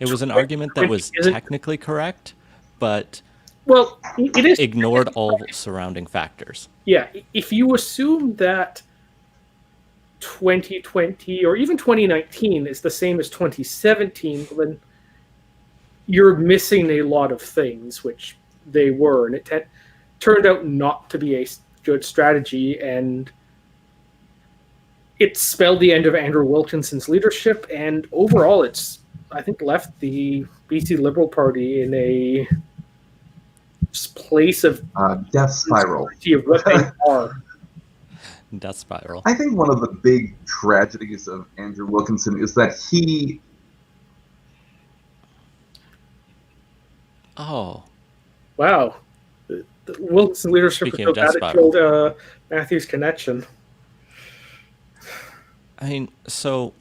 it was an argument that was technically correct, but well, it is ignored all surrounding factors. Yeah, if you assume that 2020 or even 2019 is the same as 2017, then you're missing a lot of things, which they were, and it turned out not to be a good strategy, and it spelled the end of Andrew Wilkinson's leadership, and overall it's, I think, left the BC Liberal Party in a place of death spiral. Of what they are. Death spiral. I think one of the big tragedies of Andrew Wilkinson is that he... Oh. Wow. The Wilkinson leadership was so bad it killed Matthew's connection. I mean, so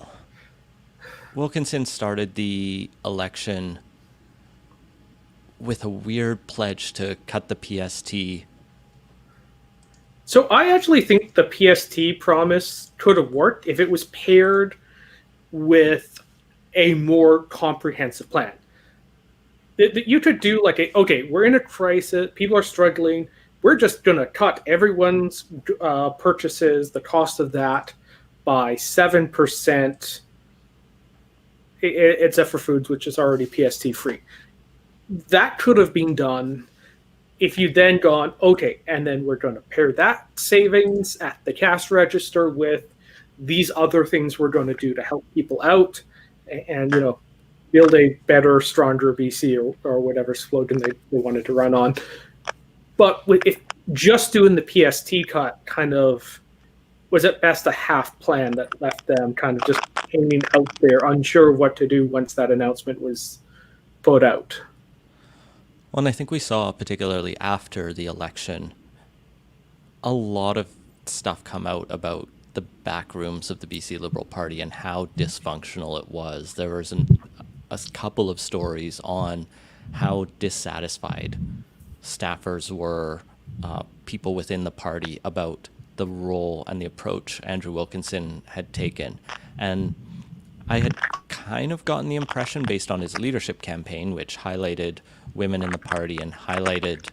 Wilkinson started the election with a weird pledge to cut the PST. So I actually think the PST promise could have worked if it was paired with a more comprehensive plan. That you could do like okay, we're in a crisis, people are struggling, we're just going to cut everyone's purchases, the cost of that, by 7%, except for foods, which is already PST free. That could have been done if you then gone, okay, and then we're going to pair that savings at the cash register with these other things we're going to do to help people out and, you know, build a better, stronger BC or whatever slogan they wanted to run on. But if just doing the PST cut kind of was at best a half plan that left them kind of just hanging out there, unsure what to do once that announcement was put out. Well, and I think we saw, particularly after the election, a lot of stuff come out about the back rooms of the BC Liberal Party and how dysfunctional it was. There was a couple of stories on how dissatisfied staffers were, people within the party, about the role and the approach Andrew Wilkinson had taken. And I had kind of gotten the impression, based on his leadership campaign, which highlighted women in the party and highlighted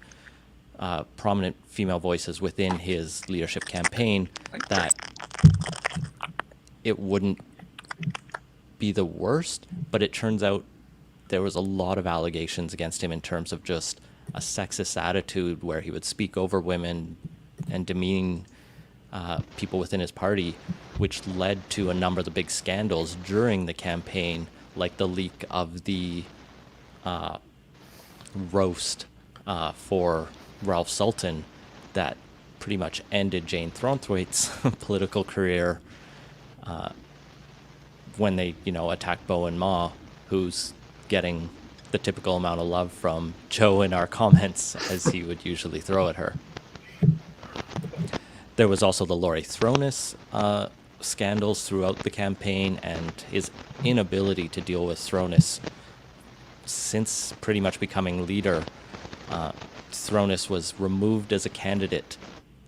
prominent female voices within his leadership campaign, that it wouldn't be the worst. But it turns out there was a lot of allegations against him in terms of just a sexist attitude where he would speak over women and demean people within his party, which led to a number of the big scandals during the campaign, like the leak of the roast for Ralph Sultan that pretty much ended Jane Thornthwaite's political career when they, attacked Bowen Ma, who's getting the typical amount of love from Joe in our comments as he would usually throw at her. There was also the Laurie Thronis scandals throughout the campaign, and his inability to deal with Thronis since pretty much becoming leader. Thronis was removed as a candidate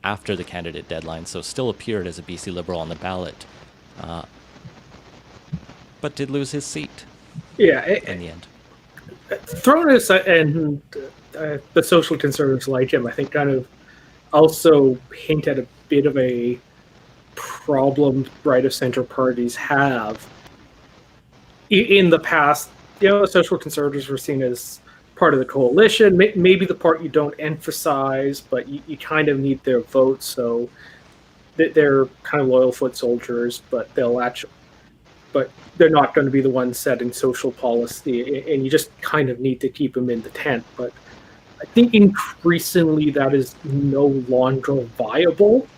after the candidate deadline, so still appeared as a BC Liberal on the ballot, but did lose his seat in the end. Thronis and the social conservatives like him, I think, kind of also hint at a bit of a problem right of center parties have. In the past, social conservatives were seen as part of the coalition, maybe the part you don't emphasize, but you kind of need their votes, so they're kind of loyal foot soldiers, but they're not going to be the ones setting social policy, and you just kind of need to keep them in the tent. But I think increasingly that is no longer viable,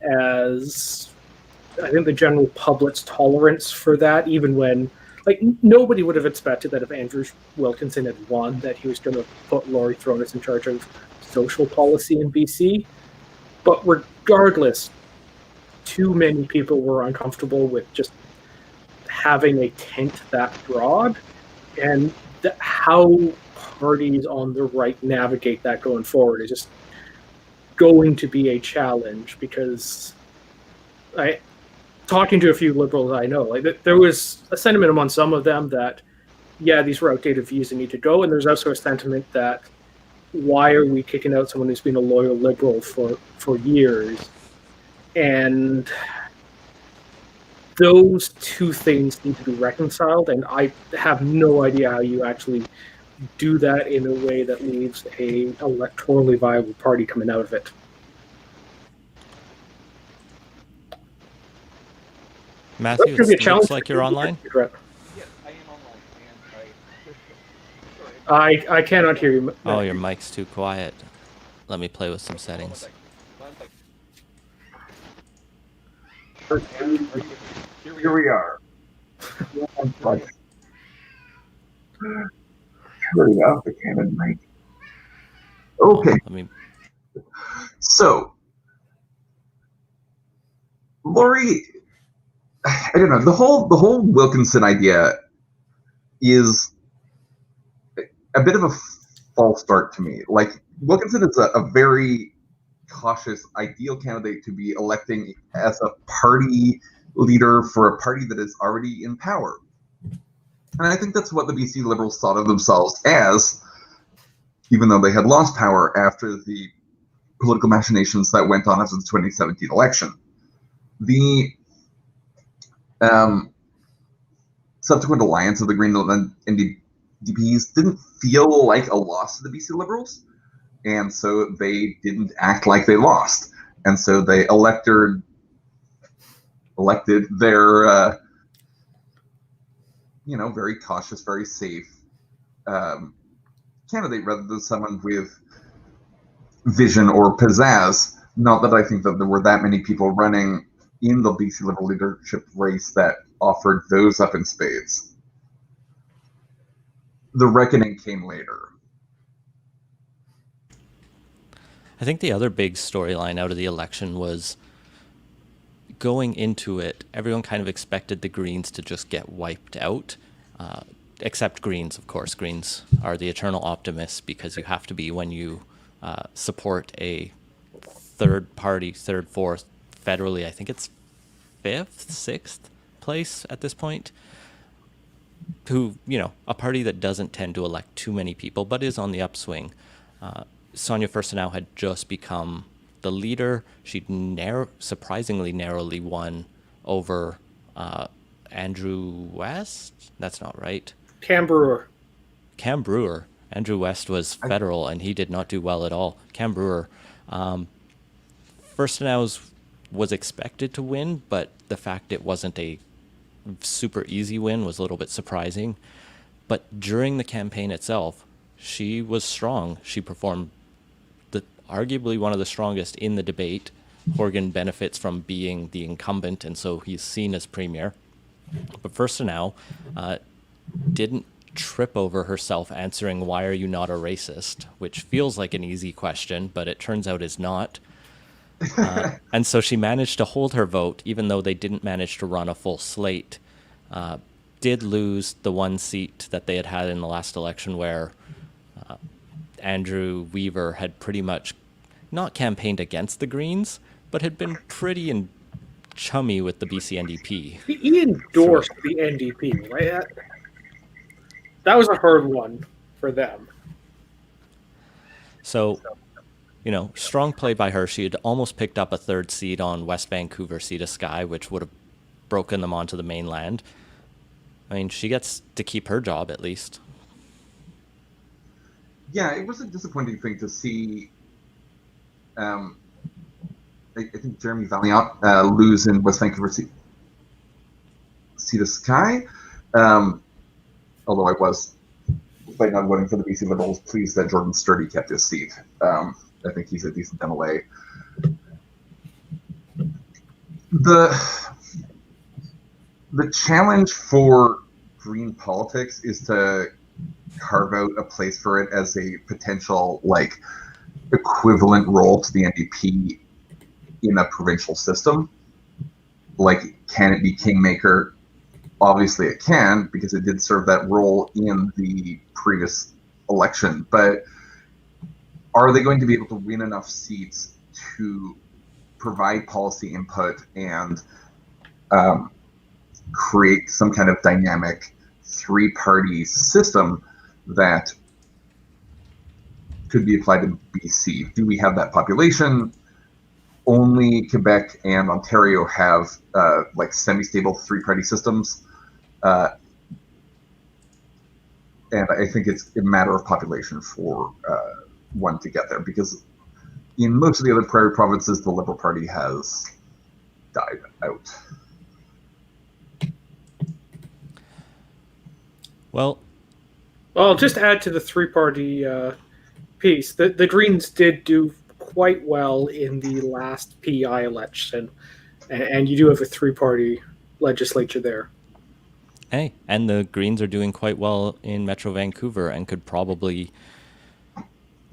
as I think the general public's tolerance for that, even when, nobody would have expected that if Andrew Wilkinson had won, that he was going to put Laurie Thronis in charge of social policy in BC. But regardless, too many people were uncomfortable with just having a tent that broad, and how parties on the right navigate that going forward is just going to be a challenge, because talking to a few liberals I know, there was a sentiment among some of them that, yeah, these were outdated views and need to go, and there's also a sentiment that, why are we kicking out someone who's been a loyal liberal for years? And those two things need to be reconciled, and I have no idea how you actually do that in a way that leaves a electorally viable party coming out of it. Matthew, it looks like you're online. Yes, I am online, and I cannot hear you. Oh, your mic's too quiet. Let me play with some settings. Here we are. Turn off the Canon mic. Okay. So, Laurie, I don't know. The whole Wilkinson idea is a bit of a false start to me. Wilkinson is a very cautious, ideal candidate to be electing as a party leader for a party that is already in power. And I think that's what the BC Liberals thought of themselves as, even though they had lost power after the political machinations that went on after the 2017 election. The subsequent alliance of the Greenland and NDPs didn't feel like a loss to the BC Liberals, and so they didn't act like they lost. And so they elected their very cautious, very safe candidate rather than someone with vision or pizzazz. Not that I think that there were that many people running in the BC Liberal leadership race that offered those up in spades. The reckoning came later. I think the other big storyline out of the election was, going into it, everyone kind of expected the Greens to just get wiped out, except Greens, of course. Greens are the eternal optimists, because you have to be when you support a third party, third, fourth, federally, I think it's fifth, sixth place at this point, who, a party that doesn't tend to elect too many people, but is on the upswing. Sonia Furstenau had just become the leader. She'd surprisingly narrowly won over Andrew West. That's not right. Cam Brewer. Andrew West was federal, and he did not do well at all. Cam Brewer. Furstenau was expected to win, but the fact it wasn't a super easy win was a little bit surprising. But during the campaign itself, she was strong. She performed arguably one of the strongest in the debate. Horgan benefits from being the incumbent, and so he's seen as premier. But first to now, didn't trip over herself answering, "Why are you not a racist?" which feels like an easy question, but it turns out is not. And so she managed to hold her vote, even though they didn't manage to run a full slate. Did lose the one seat that they had in the last election where Andrew Weaver had pretty much not campaigned against the Greens, but had been pretty chummy with the BC NDP. He endorsed the NDP, right? That was a hard one for them. So, strong play by her. She had almost picked up a third seat on West Vancouver Sea to Sky, which would have broken them onto the mainland. I mean, she gets to keep her job at least. Yeah, it was a disappointing thing to see. I think Jeremy Valiant lose in West Vancouver Sea to Sky. Although I was, despite not voting for the BC Liberals, pleased that Jordan Sturdy kept his seat. I think he's a decent MLA. The challenge for Green politics is to carve out a place for it as a potential equivalent role to the NDP in a provincial system. Can it be kingmaker? Obviously it can, because it did serve that role in the previous election. But are they going to be able to win enough seats to provide policy input and create some kind of dynamic three-party system that could be applied to BC? Do we have that population? Only Quebec and Ontario have semi-stable three-party systems. And I think it's a matter of population for one to get there, because in most of the other prairie provinces, the Liberal Party has died out. Well, I'll just add to the three-party piece. The Greens did do quite well in the last PEI election, and you do have a three-party legislature there. hey, and the Greens are doing quite well in Metro Vancouver and could probably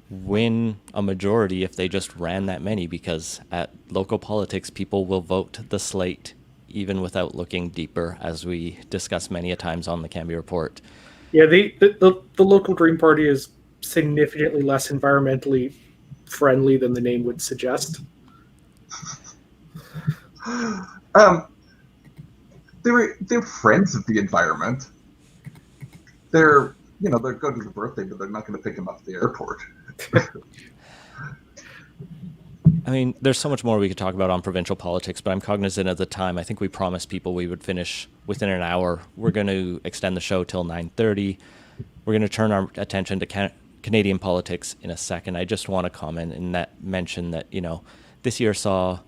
win a majority if they just ran that many, because at local politics, people will vote the slate even without looking deeper, as we discuss many a times on the Cambie Report. Yeah, the local Green Party is significantly less environmentally friendly than the name would suggest. They're friends of the environment. They're go to the birthday, but they're not going to pick him up at the airport. I mean, there's so much more we could talk about on provincial politics, but I'm cognizant of the time. I think we promised people we would finish within an hour. We're going to extend the show till 9:30. We're going to turn our attention to Canadian politics in a second. I just want to comment and mention that, this year saw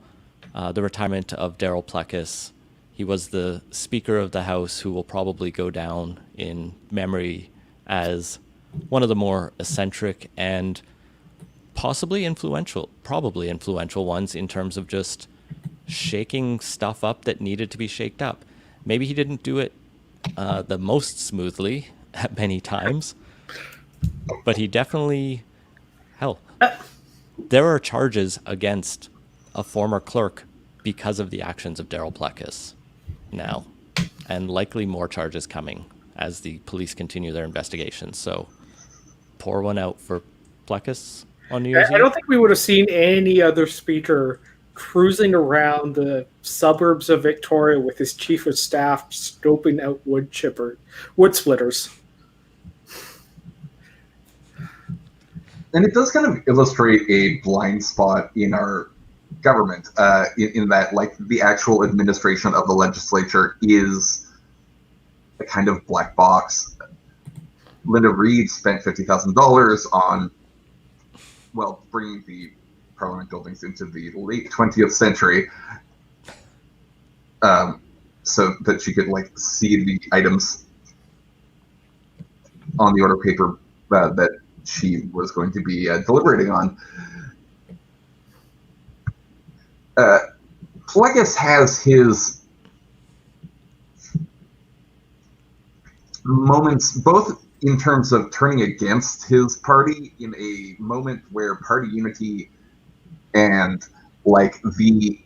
the retirement of Darryl Plecas. He was the Speaker of the House, who will probably go down in memory as one of the more eccentric and probably influential ones in terms of just shaking stuff up that needed to be shaked up. Maybe he didn't do it the most smoothly at many times, but he definitely, there are charges against a former clerk because of the actions of Darryl Plecas now, and likely more charges coming as the police continue their investigations. So pour one out for Plecas on New Year's Eve. I don't think we would have seen any other speaker cruising around the suburbs of Victoria with his chief of staff scoping out wood splitters. And it does kind of illustrate a blind spot in our government, in that the actual administration of the legislature is a kind of black box. Linda Reid spent $50,000 on, bringing the Parliament buildings into the late 20th century, so that she could see the items on the order paper that she was going to be deliberating on. Plegas has his moments, both in terms of turning against his party in a moment where party unity and like the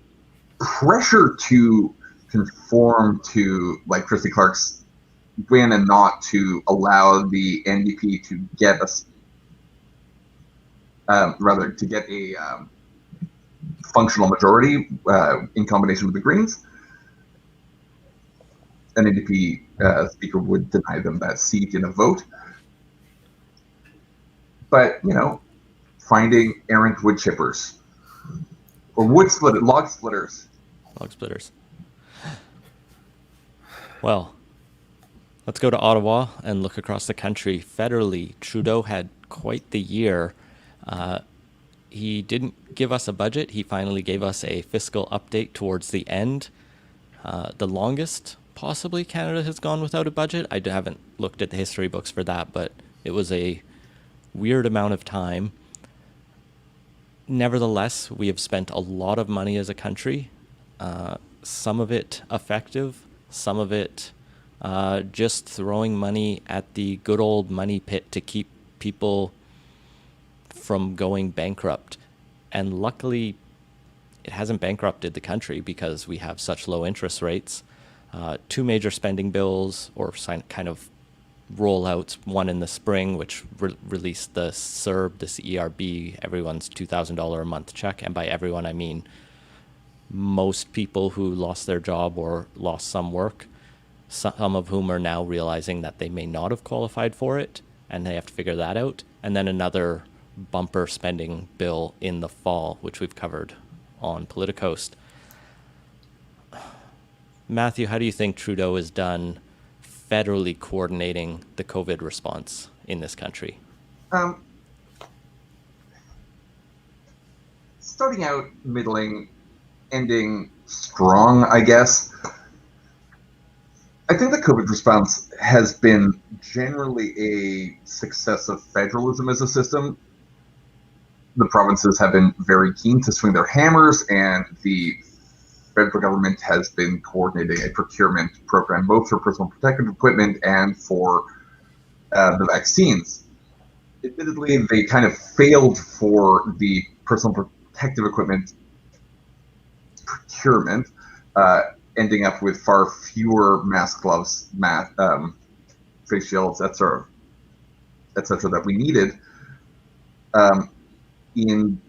pressure to conform to like Christy Clark's win and not to allow the NDP to get rather to get a functional majority in combination with the Greens. An NDP speaker would deny them that seat in a vote. But, finding errant wood chippers or log splitters. Log splitters. Well, let's go to Ottawa and look across the country. Federally, Trudeau had quite the year. He didn't give us a budget. He finally gave us a fiscal update towards the end. The longest possibly Canada has gone without a budget. I haven't looked at the history books for that, but it was a weird amount of time. Nevertheless, we have spent a lot of money as a country, some of it effective, some of it just throwing money at the good old money pit to keep people from going bankrupt. And luckily, it hasn't bankrupted the country because we have such low interest rates. Two major spending bills or kind of rollouts, one in the spring, which released the CERB, this ERB, everyone's $2,000 a month check. And by everyone, I mean most people who lost their job or lost some work, some of whom are now realizing that they may not have qualified for it, and they have to figure that out. And then another bumper spending bill in the fall, which we've covered on PolitiCoast. Matthew, how do you think Trudeau has done federally coordinating the COVID response in this country? Starting out middling, ending strong, I guess. I think the COVID response has been generally a success of federalism as a system. The provinces have been very keen to swing their hammers, and the federal government has been coordinating a procurement program both for personal protective equipment and for the vaccines. Admittedly, they kind of failed for the personal protective equipment procurement, ending up with far fewer mask, gloves, face shields, etc., that we needed. In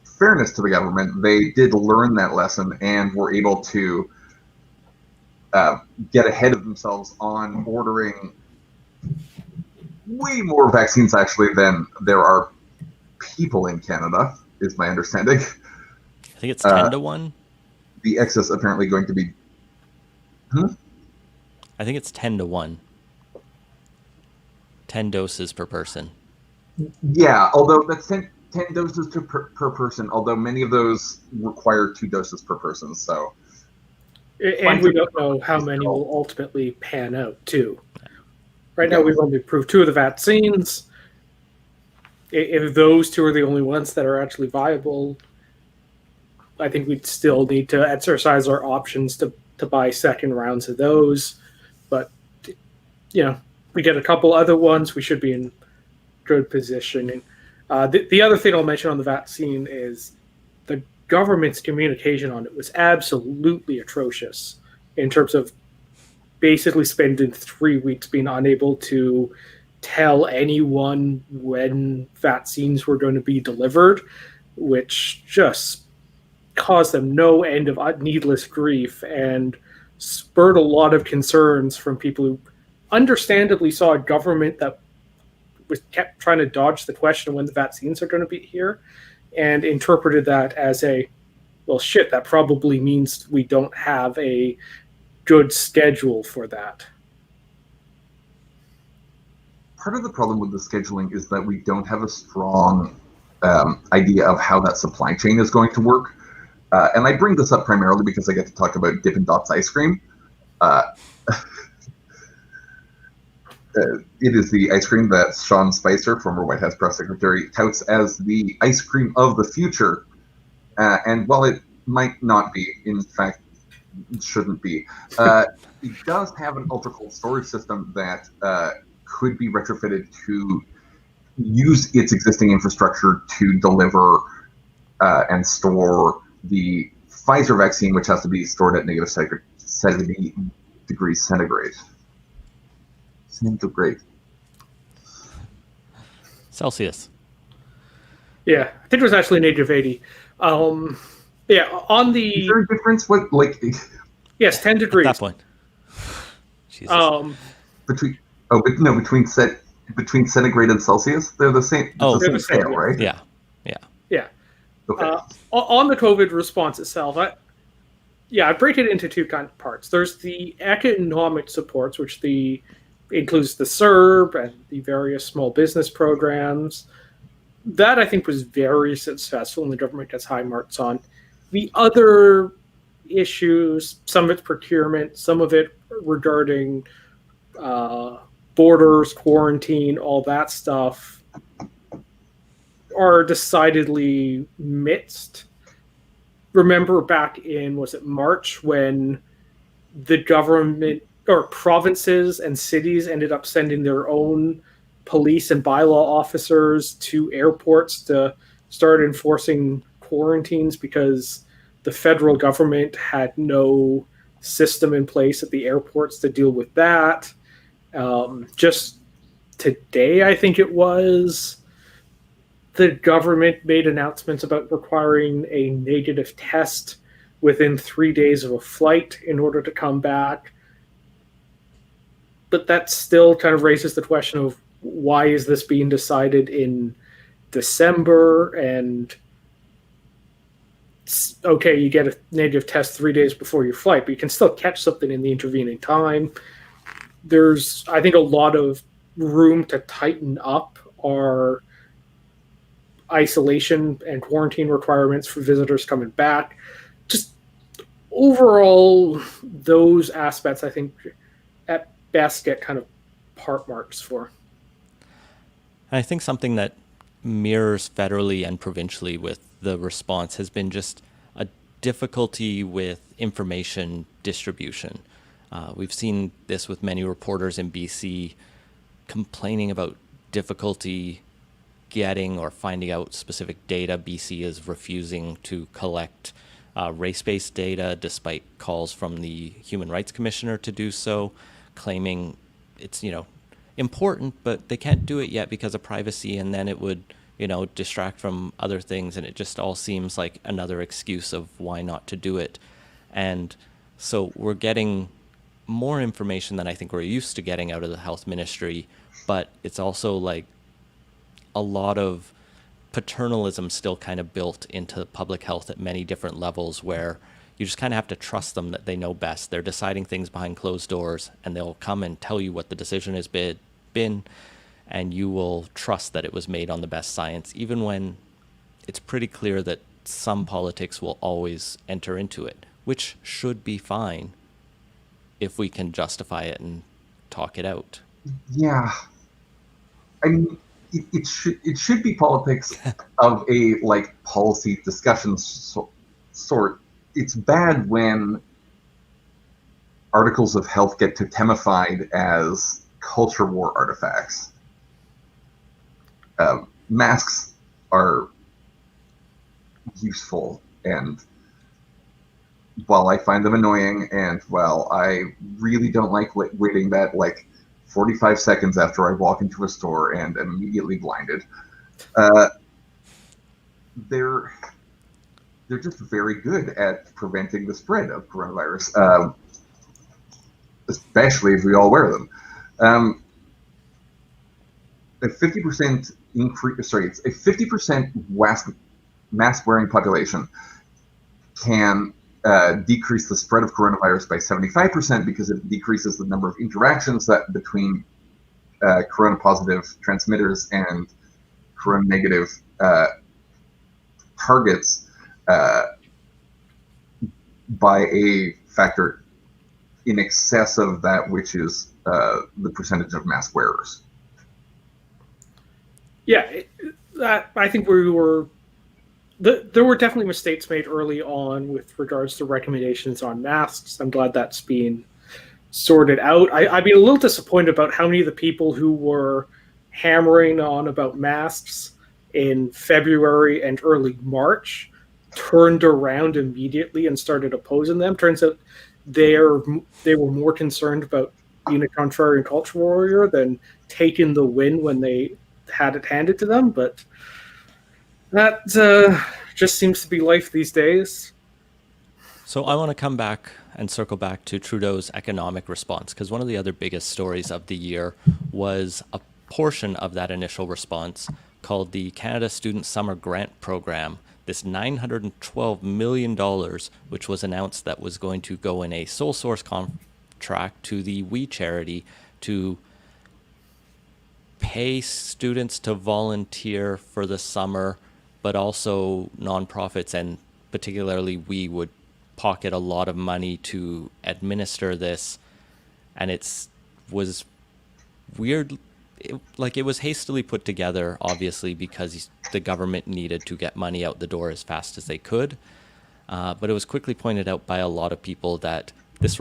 fairness to the government, they did learn that lesson and were able to get ahead of themselves on ordering way more vaccines, actually, than there are people in Canada, is my understanding. I think it's 10 to 1. The excess apparently going to be... I think it's 10 to 1. 10 doses per person. Yeah, although that's 10 doses per person, although many of those require 2 doses per person, so... And we don't know how many will ultimately pan out, too. Right now, we've only approved 2 of the vaccines. If those 2 are the only ones that are actually viable, I think we'd still need to exercise our options to buy second rounds of those. But, we get a couple other ones, we should be in good position. And the other thing I'll mention on the vaccine is the government's communication on it was absolutely atrocious in terms of basically spending 3 weeks being unable to tell anyone when vaccines were going to be delivered, which just caused them no end of needless grief and spurred a lot of concerns from people who understandably saw a government that kept trying to dodge the question of when the vaccines are going to be here, and interpreted that as that probably means we don't have a good schedule for that. Part of the problem with the scheduling is that we don't have a strong idea of how that supply chain is going to work. And I bring this up primarily because I get to talk about Dippin' Dots ice cream. It is the ice cream that Sean Spicer, former White House press secretary, touts as the ice cream of the future. And while it might not be. In fact, it shouldn't be. It does have an ultra cold storage system that could be retrofitted to use its existing infrastructure to deliver and store the Pfizer vaccine, which has to be stored at negative 70 degrees centigrade. Celsius. Yeah, I think it was actually negative 80. Yeah, on the... Is there a difference? What, like... Yes, 10 degrees. At that point. Jesus. Between centigrade and Celsius, they're the same. Oh, the same scale, right? Yeah. Okay. On the COVID response itself, I break it into two kind of parts. There's the economic supports, which includes the CERB and the various small business programs. That I think was very successful, and the government gets high marks on. The other issues, some of it's procurement, some of it regarding borders, quarantine, all that stuff, are decidedly mixed. Remember back in, was it March, when the government or provinces and cities ended up sending their own police and bylaw officers to airports to start enforcing quarantines because the federal government had no system in place at the airports to deal with that. Just today, I think it was, the government made announcements about requiring a negative test within 3 days of a flight in order to come back. But that still kind of raises the question of why is this being decided in December? And okay, you get a negative test 3 days before your flight, but you can still catch something in the intervening time. There's, I think, a lot of room to tighten up our isolation and quarantine requirements for visitors coming back. Just overall, those aspects, I think, at best get kind of part marks for. I think something that mirrors federally and provincially with the response has been just a difficulty with information distribution. We've seen this with many reporters in BC complaining about difficulty getting or finding out specific data. BC is refusing to collect race-based data despite calls from the Human Rights Commissioner to do so, claiming it's, important, but they can't do it yet because of privacy, and then it would, distract from other things, and it just all seems like another excuse of why not to do it. And so we're getting more information than I think we're used to getting out of the health ministry, but it's also like a lot of paternalism still kind of built into public health at many different levels, where you just kind of have to trust them that they know best. They're deciding things behind closed doors, and they'll come and tell you what the decision has been, and you will trust that it was made on the best science, even when it's pretty clear that some politics will always enter into it, which should be fine if we can justify it and talk it out. Yeah. I mean, it should be politics of a policy discussion sort. It's bad when articles of health get totemified as culture war artifacts. Masks are useful, and while I find them annoying, and while I really don't like waiting that 45 seconds after I walk into a store and am immediately blinded, they're just very good at preventing the spread of coronavirus, especially if we all wear them. A 50% increase, it's a 50% mask wearing population can decrease the spread of coronavirus by 75% because it decreases the number of interactions that between corona-positive transmitters and corona-negative targets by a factor in excess of that which is the percentage of mask wearers. Yeah, I think we were there were definitely mistakes made early on with regards to recommendations on masks. I'm glad that's being sorted out. I'd be a little disappointed about how many of the people who were hammering on about masks in February and early March turned around immediately and started opposing them. Turns out they were more concerned about being a contrarian culture warrior than taking the win when they had it handed to them. But that just seems to be life these days. So I want to come back and circle back to Trudeau's economic response, because one of the other biggest stories of the year was a portion of that initial response called the Canada Student Summer Grant Program, this $912 million, which was announced that was going to go in a sole source contract to the We charity to pay students to volunteer for the summer, but also nonprofits, and particularly We would pocket a lot of money to administer this. And was weird. It was hastily put together, obviously, because the government needed to get money out the door as fast as they could. But it was quickly pointed out by a lot of people that this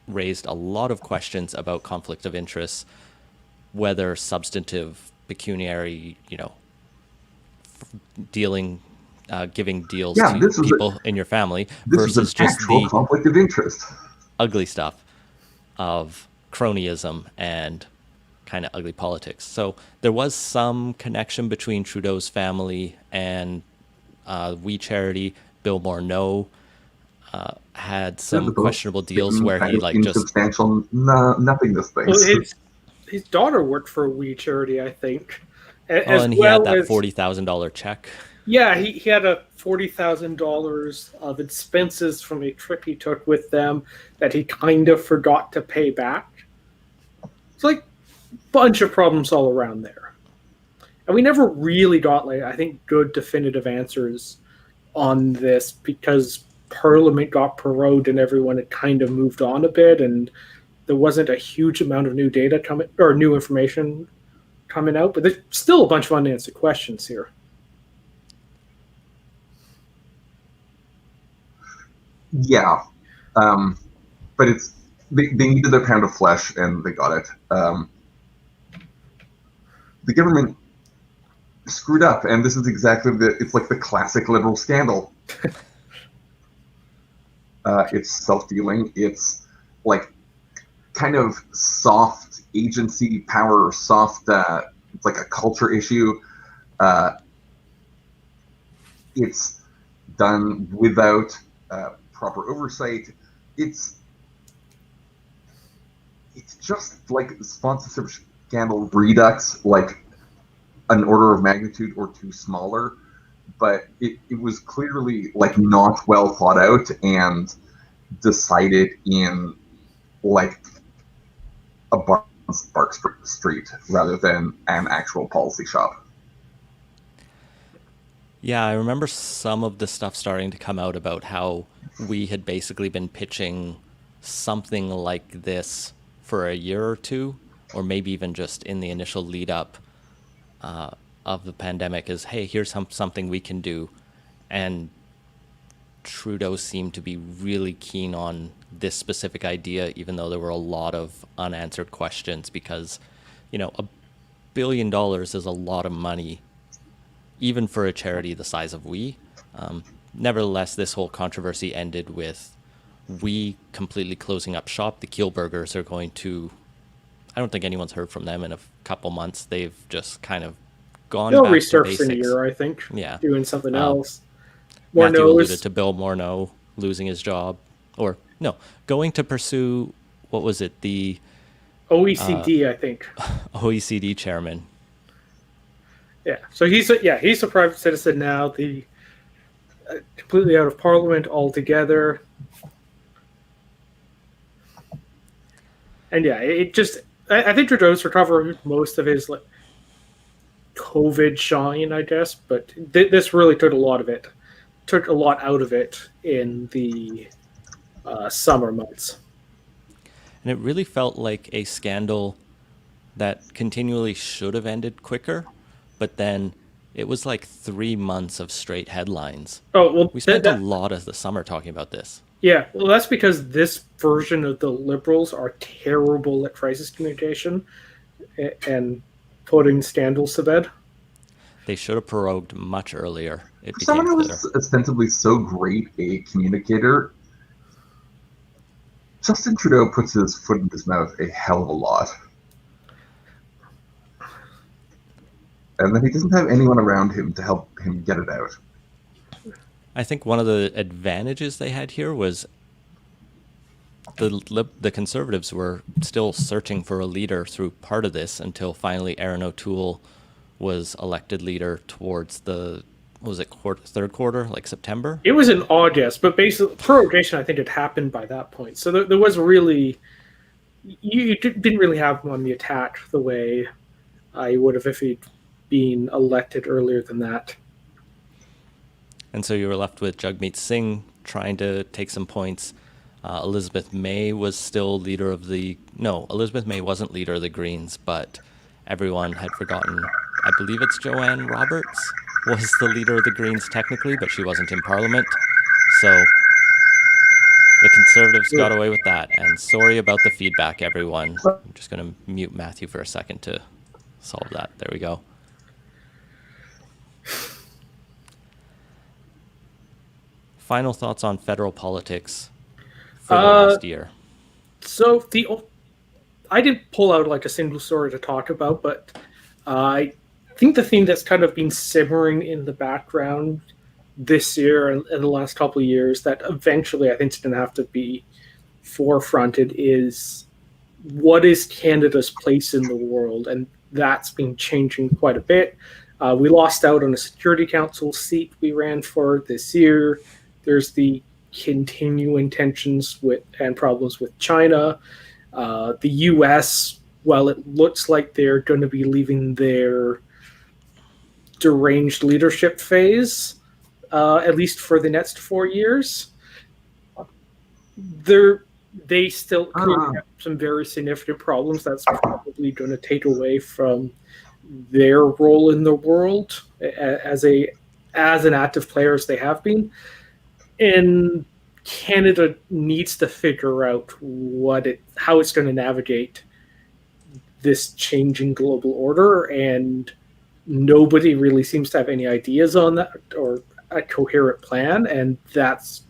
raised a lot of questions about conflict of interest, whether substantive pecuniary, giving deals to people in your family versus just the conflict of interest, ugly stuff of cronyism and kind of ugly politics. So there was some connection between Trudeau's family and We Charity. Bill Morneau had some questionable deals where he insubstantial nothingness things. Well, his daughter worked for We Charity, I think. And he had that $40,000 check. Yeah, he had a $40,000 of expenses from a trip he took with them that he kind of forgot to pay back. It's like a bunch of problems all around there. And we never really got, I think, good definitive answers on this because Parliament got prorogued and everyone had kind of moved on a bit, and there wasn't a huge amount of new data coming or new information coming out. But there's still a bunch of unanswered questions here. Yeah, but they needed their pound of flesh and they got it. The government screwed up, and this is exactly it's like the classic Liberal scandal. It's self-dealing. It's like kind of soft agency power, soft. It's like a culture issue. It's done without proper oversight. It's just like sponsorship scandal redux, like an order of magnitude or two smaller, but it was clearly like not well thought out and decided in like a bar on Spark Street rather than an actual policy shop. Yeah, I remember some of the stuff starting to come out about how we had basically been pitching something like this for a year or two, or maybe even just in the initial lead up of the pandemic is, hey, here's something we can do. And Trudeau seemed to be really keen on this specific idea, even though there were a lot of unanswered questions because, $1 billion is a lot of money, even for a charity the size of We. Nevertheless, this whole controversy ended with We completely closing up shop. The Kielburgers are going to, I don't think anyone's heard from them in a couple months. They've just kind of gone back to basics. They'll resurface in a year, I think. Yeah. Doing something else. Matthew alluded to Bill Morneau losing his job. Or, no, going to pursue, what was it, the OECD, I think. OECD chairman. Yeah, so he's a private citizen now. Completely out of Parliament altogether. And yeah, I think Trudeau's recovered most of his COVID shine, I guess, but this really took a lot out of it in the summer months. And it really felt like a scandal that continually should have ended quicker, but then it was like 3 months of straight headlines. Oh well, We spent a lot of the summer talking about this. yeah, well, that's because this version of the Liberals are terrible at crisis communication and putting scandals to bed. They should have prorogued much earlier. It For became someone who clear. was ostensibly so great a communicator, Justin Trudeau puts his foot in his mouth a hell of a lot. And then he doesn't have anyone around him to help him get it out. I think one of the advantages they had here was the Conservatives were still searching for a leader through part of this until finally Aaron O'Toole was elected leader towards the, what was it, third quarter, like September? It was in August, but basically prorogation, I think, had happened by that point. So there was really, you didn't really have him on the attack the way I would have if he'd been elected earlier than that. And so you were left with Jagmeet Singh trying to take some points. Elizabeth May was still leader of the... No, Elizabeth May wasn't leader of the Greens, but everyone had forgotten. I believe it's Joanne Roberts was the leader of the Greens technically, but she wasn't in Parliament. So the Conservatives got away with that. And sorry about the feedback, everyone. I'm just going to mute Matthew for a second to solve that. There we go. Final thoughts on federal politics for the last year. So I didn't pull out like a single story to talk about, but I think the theme that's kind of been simmering in the background this year and the last couple of years that eventually I think is going to have to be forefronted is what is Canada's place in the world, and that's been changing quite a bit. We lost out on a Security Council seat we ran for this year. There's the continuing tensions and problems with China. The U.S., while it looks like they're going to be leaving their deranged leadership phase, at least for the next 4 years, they still could have some very significant problems that's probably going to take away from their role in the world as an active player as they have been. And Canada needs to figure out how it's going to navigate this changing global order, and nobody really seems to have any ideas on that or a coherent plan, and that's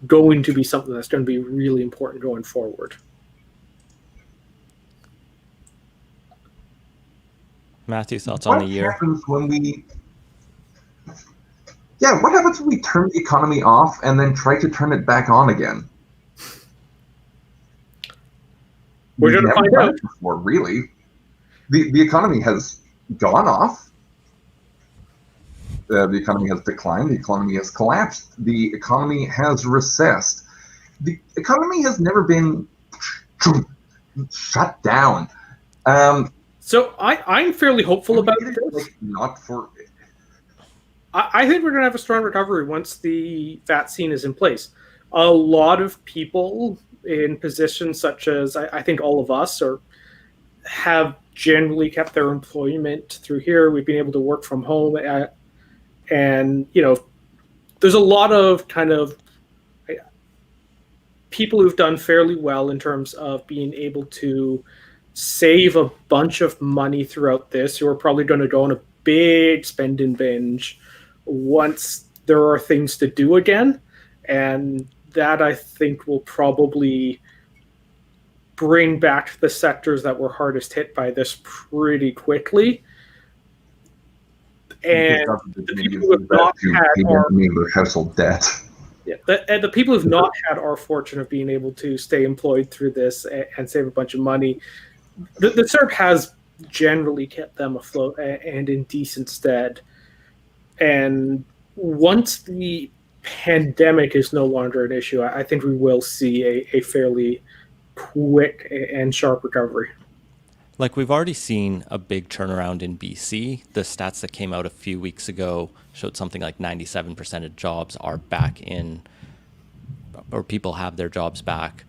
going to be something that's going to be really important going forward. Matthew, thoughts on the year? What happens when we turn the economy off and then try to turn it back on again? We're going to find out. Before, really. The economy has gone off. The economy has declined. The economy has collapsed. The economy has recessed. The economy has never been shut down. So I'm fairly hopeful about this. I think we're going to have a strong recovery once the vaccine is in place. A lot of people in positions such as I think all of us have generally kept their employment through here. We've been able to work from home, and there's a lot of kind of people who've done fairly well in terms of being able to save a bunch of money throughout this, who are probably going to go on a big spending binge once there are things to do again. And that, I think, will probably bring back the sectors that were hardest hit by this pretty quickly. And the people who have not had household debt. Yeah, the people who've not had our fortune of being able to stay employed through this and save a bunch of money, the CERB has generally kept them afloat and in decent stead. And once the pandemic is no longer an issue, I think we will see a fairly quick and sharp recovery. Like, we've already seen a big turnaround in BC. The stats that came out a few weeks ago showed something like 97% of jobs are back in, or people have their jobs back.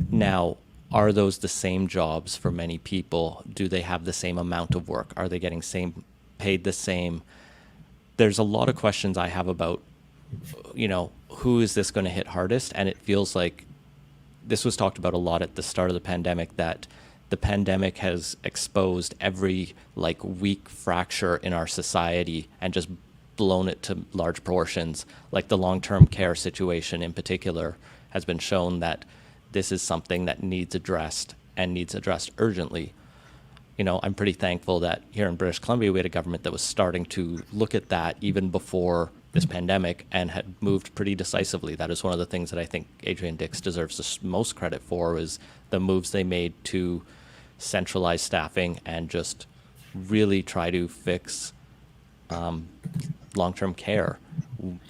Now, are those the same jobs for many people? Do they have the same amount of work? Are they getting paid the same? there's a lot of questions I have about, who is this going to hit hardest? And it feels like this was talked about a lot at the start of the pandemic, that the pandemic has exposed every weak fracture in our society and just blown it to large proportions. Like the long-term care situation in particular has been shown that this is something that needs addressed and needs addressed urgently. I'm pretty thankful that here in British Columbia, we had a government that was starting to look at that even before this pandemic and had moved pretty decisively. That is one of the things that I think Adrian Dix deserves the most credit for, is the moves they made to centralize staffing and just really try to fix long-term care.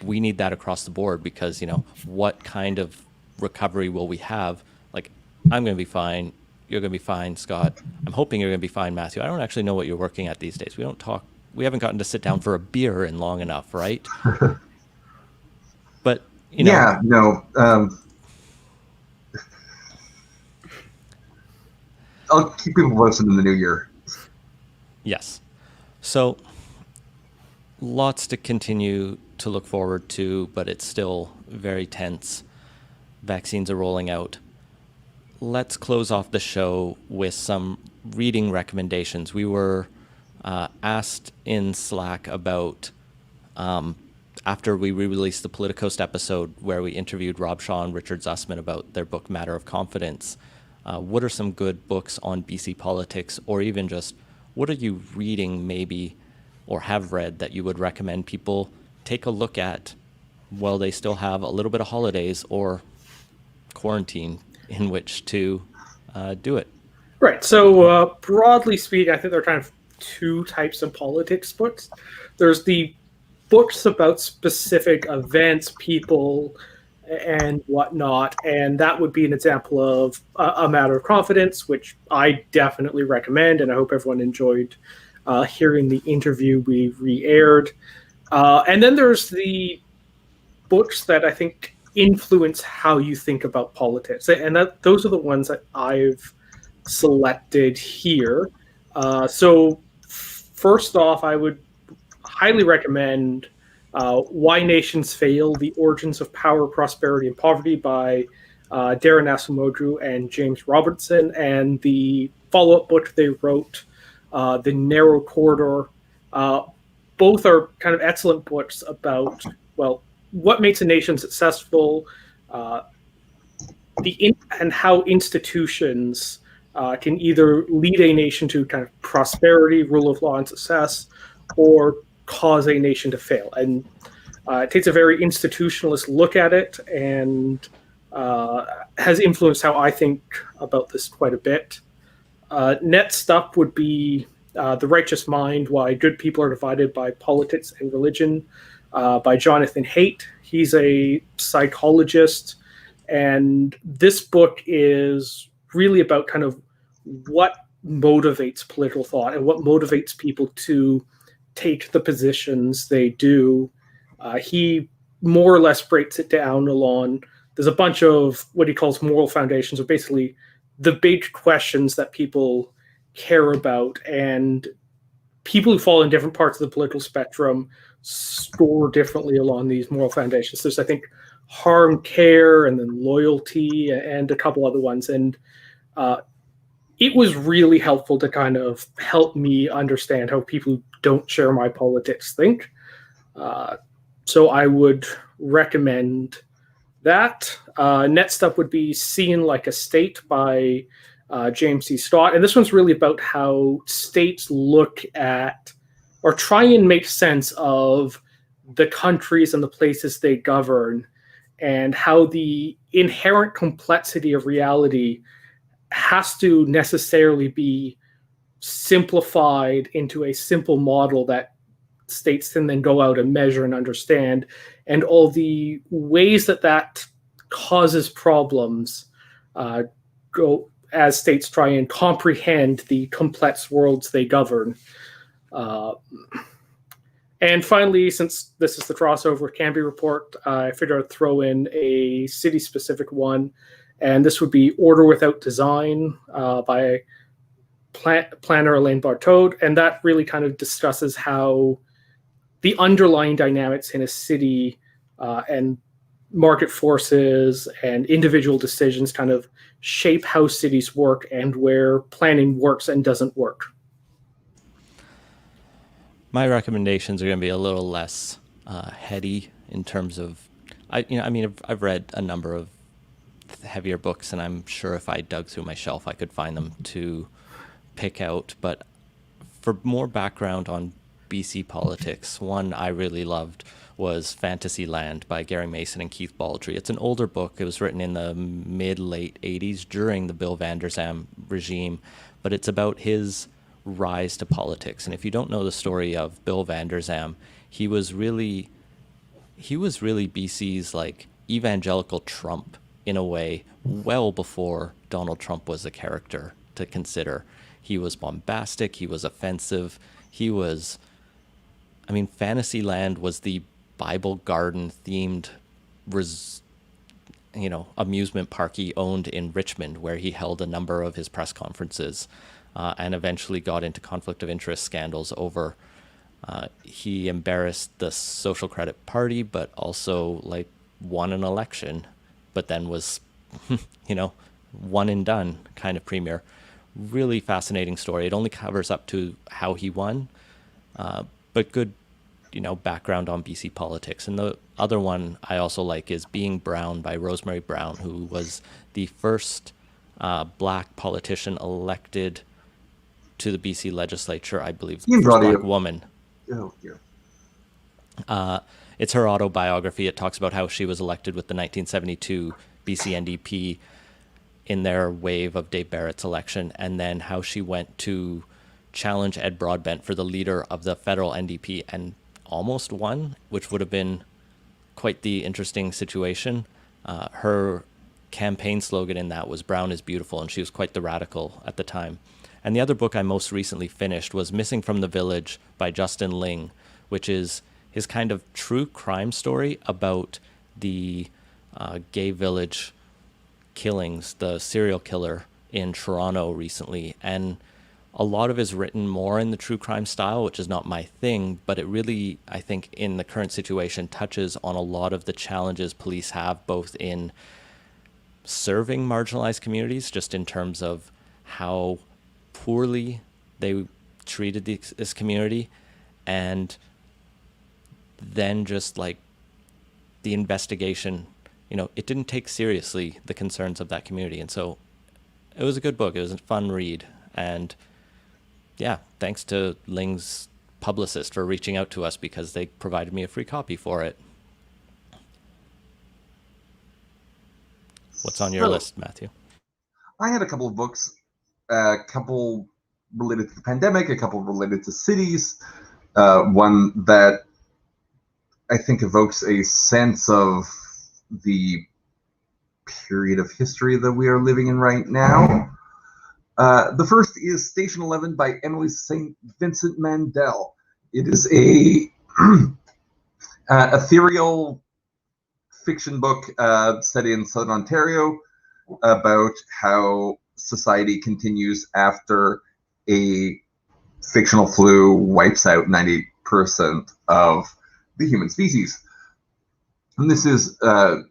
We need that across the board because, what kind of recovery will we have? I'm going to be fine. You're going to be fine, Scott. I'm hoping you're going to be fine, Matthew. I don't actually know what you're working at these days. We haven't gotten to sit down for a beer in long enough, right? But, Yeah, no. I'll keep people posted in the new year. Yes. So lots to continue to look forward to, but it's still very tense. Vaccines are rolling out. Let's close off the show with some reading recommendations. We were asked in Slack about, after we re-released the PolitiCoast episode where we interviewed Rob Shaw and Richard Zussman about their book Matter of Confidence, what are some good books on BC politics, or even just what are you reading maybe or have read that you would recommend people take a look at while they still have a little bit of holidays or quarantine in which to do it? Right. So broadly speaking, I think there are kind of two types of politics books. There's the books about specific events, people, and whatnot, and that would be an example of A Matter of Confidence, which I definitely recommend, and I hope everyone enjoyed hearing the interview we re-aired. And then there's the books that I think influence how you think about politics, and those are the ones that I've selected here. So first off, I would highly recommend Why Nations Fail: The Origins of Power, Prosperity, and Poverty by Darren Asamoah and James Robertson, and the follow-up book they wrote, The Narrow Corridor. Both are kind of excellent books about, what makes a nation successful, and how institutions can either lead a nation to kind of prosperity, rule of law, and success, or cause a nation to fail. And it takes a very institutionalist look at it, and has influenced how I think about this quite a bit. Next up would be The Righteous Mind: Why Good People Are Divided by Politics and Religion by Jonathan Haidt. He's a psychologist, and this book is really about kind of what motivates political thought and what motivates people to take the positions they do. He more or less breaks it down along, there's a bunch of what he calls moral foundations, or basically the big questions that people care about, and people who fall in different parts of the political spectrum score differently along these moral foundations. There's, I think, harm, care, and then loyalty, and a couple other ones. And it was really helpful to kind of help me understand how people who don't share my politics think. So I would recommend that. Next up would be Seen Like a State by James C. Stott. And this one's really about how states look at or try and make sense of the countries and the places they govern, and how the inherent complexity of reality has to necessarily be simplified into a simple model that states can then go out and measure and understand, and all the ways that that causes problems go as states try and comprehend the complex worlds they govern. And finally, since this is the crossover with Cambie Report, I figured I'd throw in a city-specific one, and this would be Order Without Design by planner Elaine Bartode, and that really kind of discusses how the underlying dynamics in a city and market forces and individual decisions kind of shape how cities work and where planning works and doesn't work. My recommendations are going to be a little less heady in terms of, I've read a number of heavier books, and I'm sure if I dug through my shelf, I could find them to pick out. But for more background on BC politics, one I really loved was Fantasyland by Gary Mason and Keith Baldry. It's an older book. It was written in the mid-late 80s during the Bill Vander Zalm regime, but it's about his rise to politics. And if you don't know the story of Bill Vander Zalm, he was really BC's like evangelical Trump in a way, well before Donald Trump was a character to consider. He was bombastic, he was offensive, Fantasyland was the Bible Garden themed amusement park he owned in Richmond, where he held a number of his press conferences, and eventually got into conflict of interest scandals over. He embarrassed the Social Credit Party, but also won an election, but then was, one and done kind of premier. Really fascinating story. It only covers up to how he won, but good, background on BC politics. And the other one I also like is Being Brown by Rosemary Brown, who was the first black politician elected to the BC legislature, I believe, the first black woman. Oh, dear. It's her autobiography. It talks about how she was elected with the 1972 BC NDP in their wave of Dave Barrett's election, and then how she went to challenge Ed Broadbent for the leader of the federal NDP and almost won, which would have been quite the interesting situation. Her campaign slogan in that was "Brown is beautiful," and she was quite the radical at the time. And the other book I most recently finished was Missing from the Village by Justin Ling, which is his kind of true crime story about the gay village killings, the serial killer in Toronto recently. And a lot of it is written more in the true crime style, which is not my thing, but it really, I think, in the current situation, touches on a lot of the challenges police have, both in serving marginalized communities, just in terms of how poorly they treated this community, and then just the investigation, it didn't take seriously the concerns of that community. And so it was a good book. It was a fun read. And yeah, thanks to Ling's publicist for reaching out to us, because they provided me a free copy for it. What's on your list, Matthew? I had a couple of books, a couple related to the pandemic, a couple related to cities, one that I think evokes a sense of the period of history that we are living in right now. The first is Station 11 by Emily St. Vincent Mandel. It is a ethereal fiction book set in Southern Ontario about how society continues after a fictional flu wipes out 90% of the human species. And this is a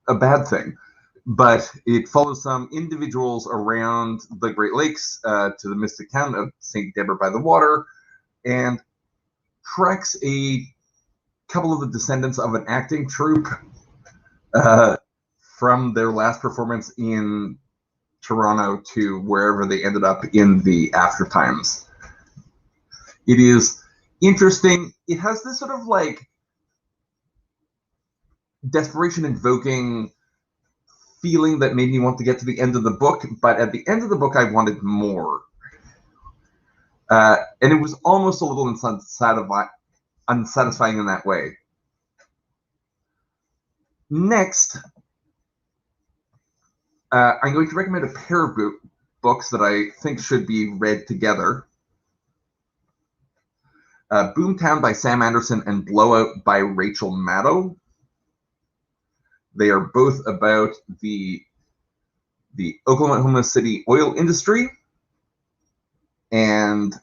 bad thing, but it follows some individuals around the Great Lakes to the mystic town of St. Deborah by the Water, and tracks a couple of the descendants of an acting troupe from their last performance in Toronto to wherever they ended up in the after times. It is interesting. It has this sort of desperation invoking feeling that made me want to get to the end of the book, but at the end of the book I wanted more. And it was almost a little unsatisfying in that way. Next, I'm going to recommend a pair of books that I think should be read together. Boomtown by Sam Anderson and Blowout by Rachel Maddow. They are both about the Oklahoma City oil industry, and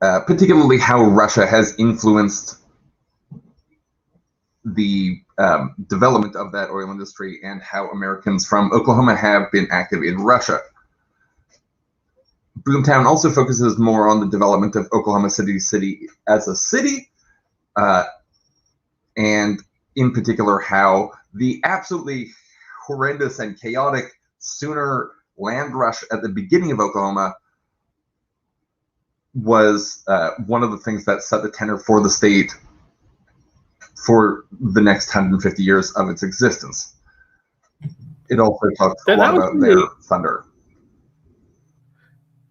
particularly how Russia has influenced the development of that oil industry and how Americans from Oklahoma have been active in Russia. Boomtown also focuses more on the development of Oklahoma City as a city, and in particular how the absolutely horrendous and chaotic Sooner land rush at the beginning of Oklahoma was one of the things that set the tenor for the state for the next 150 years of its existence. It also talks a lot about their thunder.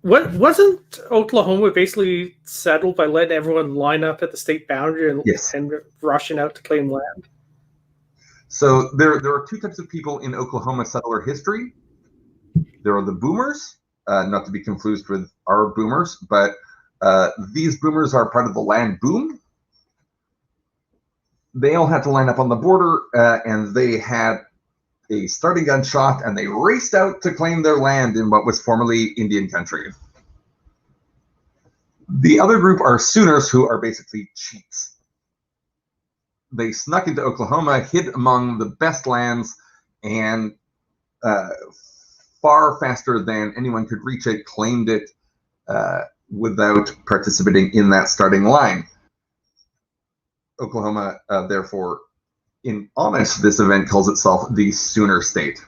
What wasn't Oklahoma basically settled by letting everyone line up at the state boundary and, Yes. and rushing out to claim land? So there are two types of people in Oklahoma settler history. There are the boomers, not to be confused with our boomers, but these boomers are part of the land boom. They all had to line up on the border, and they had a starting gun shot, and they raced out to claim their land in what was formerly Indian country. The other group are Sooners, who are basically cheats. They snuck into Oklahoma, hid among the best lands, and far faster than anyone could reach it, claimed it without participating in that starting line. Oklahoma, therefore, in homage to this event, calls itself the Sooner State.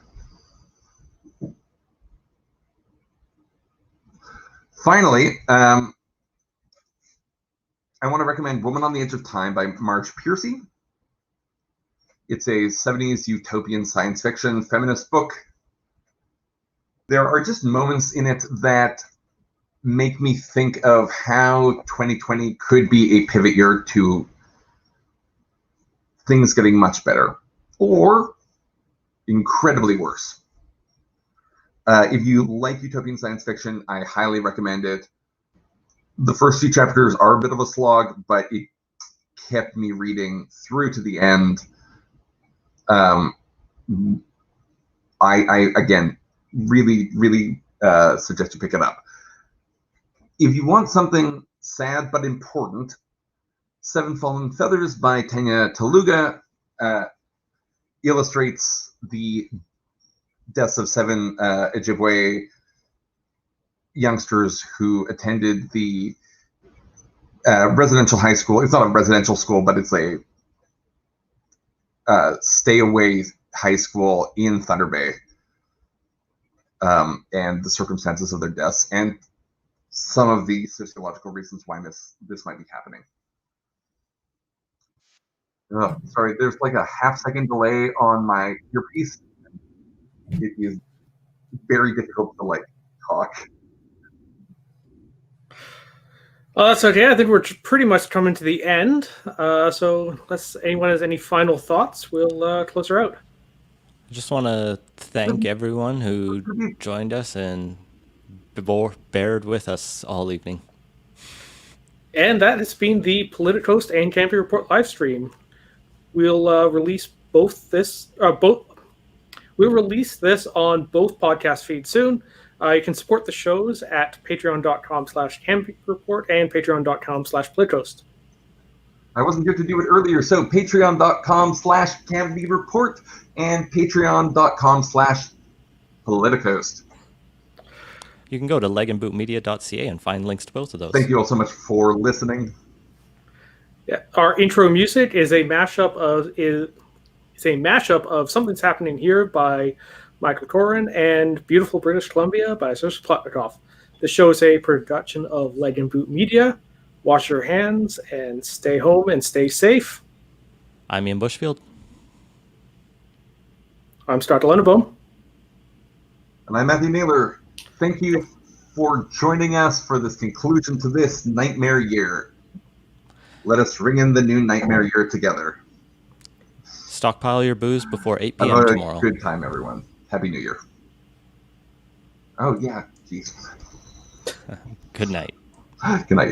Finally, I want to recommend Woman on the Edge of Time by Marge Piercy. It's a 70s utopian science fiction feminist book. There are just moments in it that make me think of how 2020 could be a pivot year to things getting much better, or incredibly worse. If you like utopian science fiction, I highly recommend it. The first few chapters are a bit of a slog, but it kept me reading through to the end. I again, really suggest you pick it up. If you want something sad but important, Seven Fallen Feathers by Tanya Taluga illustrates the deaths of 7 Ojibwe youngsters who attended the residential high school. It's not a residential school, but it's a stay-away high school in Thunder Bay, and the circumstances of their deaths and some of the sociological reasons why this might be happening. Oh, sorry, there's like a half-second delay on my earpiece. It is very difficult to talk. That's okay. I think we're pretty much coming to the end. So unless anyone has any final thoughts, we'll close her out. I just want to thank everyone who joined us and bared with us all evening. And that has been the PolitiCoast and Cambie Report live stream. We'll release We'll release this on both podcast feeds soon. You can support the shows at patreon.com/Cambie Report and patreon.com/PolitiCoast. I wasn't here to do it earlier, so patreon.com/Cambie Report and patreon.com/PolitiCoast. You can go to legandbootmedia.ca and find links to both of those. Thank you all so much for listening. Yeah, our intro music is a mashup of Something's Happening Here by Michael Corin and Beautiful British Columbia by Serge Plotnikov. The show is a production of Leg and Boot Media. Wash your hands and stay home and stay safe. I'm Ian Bushfield. I'm Scott Lennebaum. And I'm Matthew Naylor. Thank you for joining us for this conclusion to this nightmare year. Let us ring in the new nightmare year together. Stockpile your booze before 8 p.m. Have a tomorrow. good time, everyone. Happy New Year. Oh, yeah. Jeez. Good night. Good night.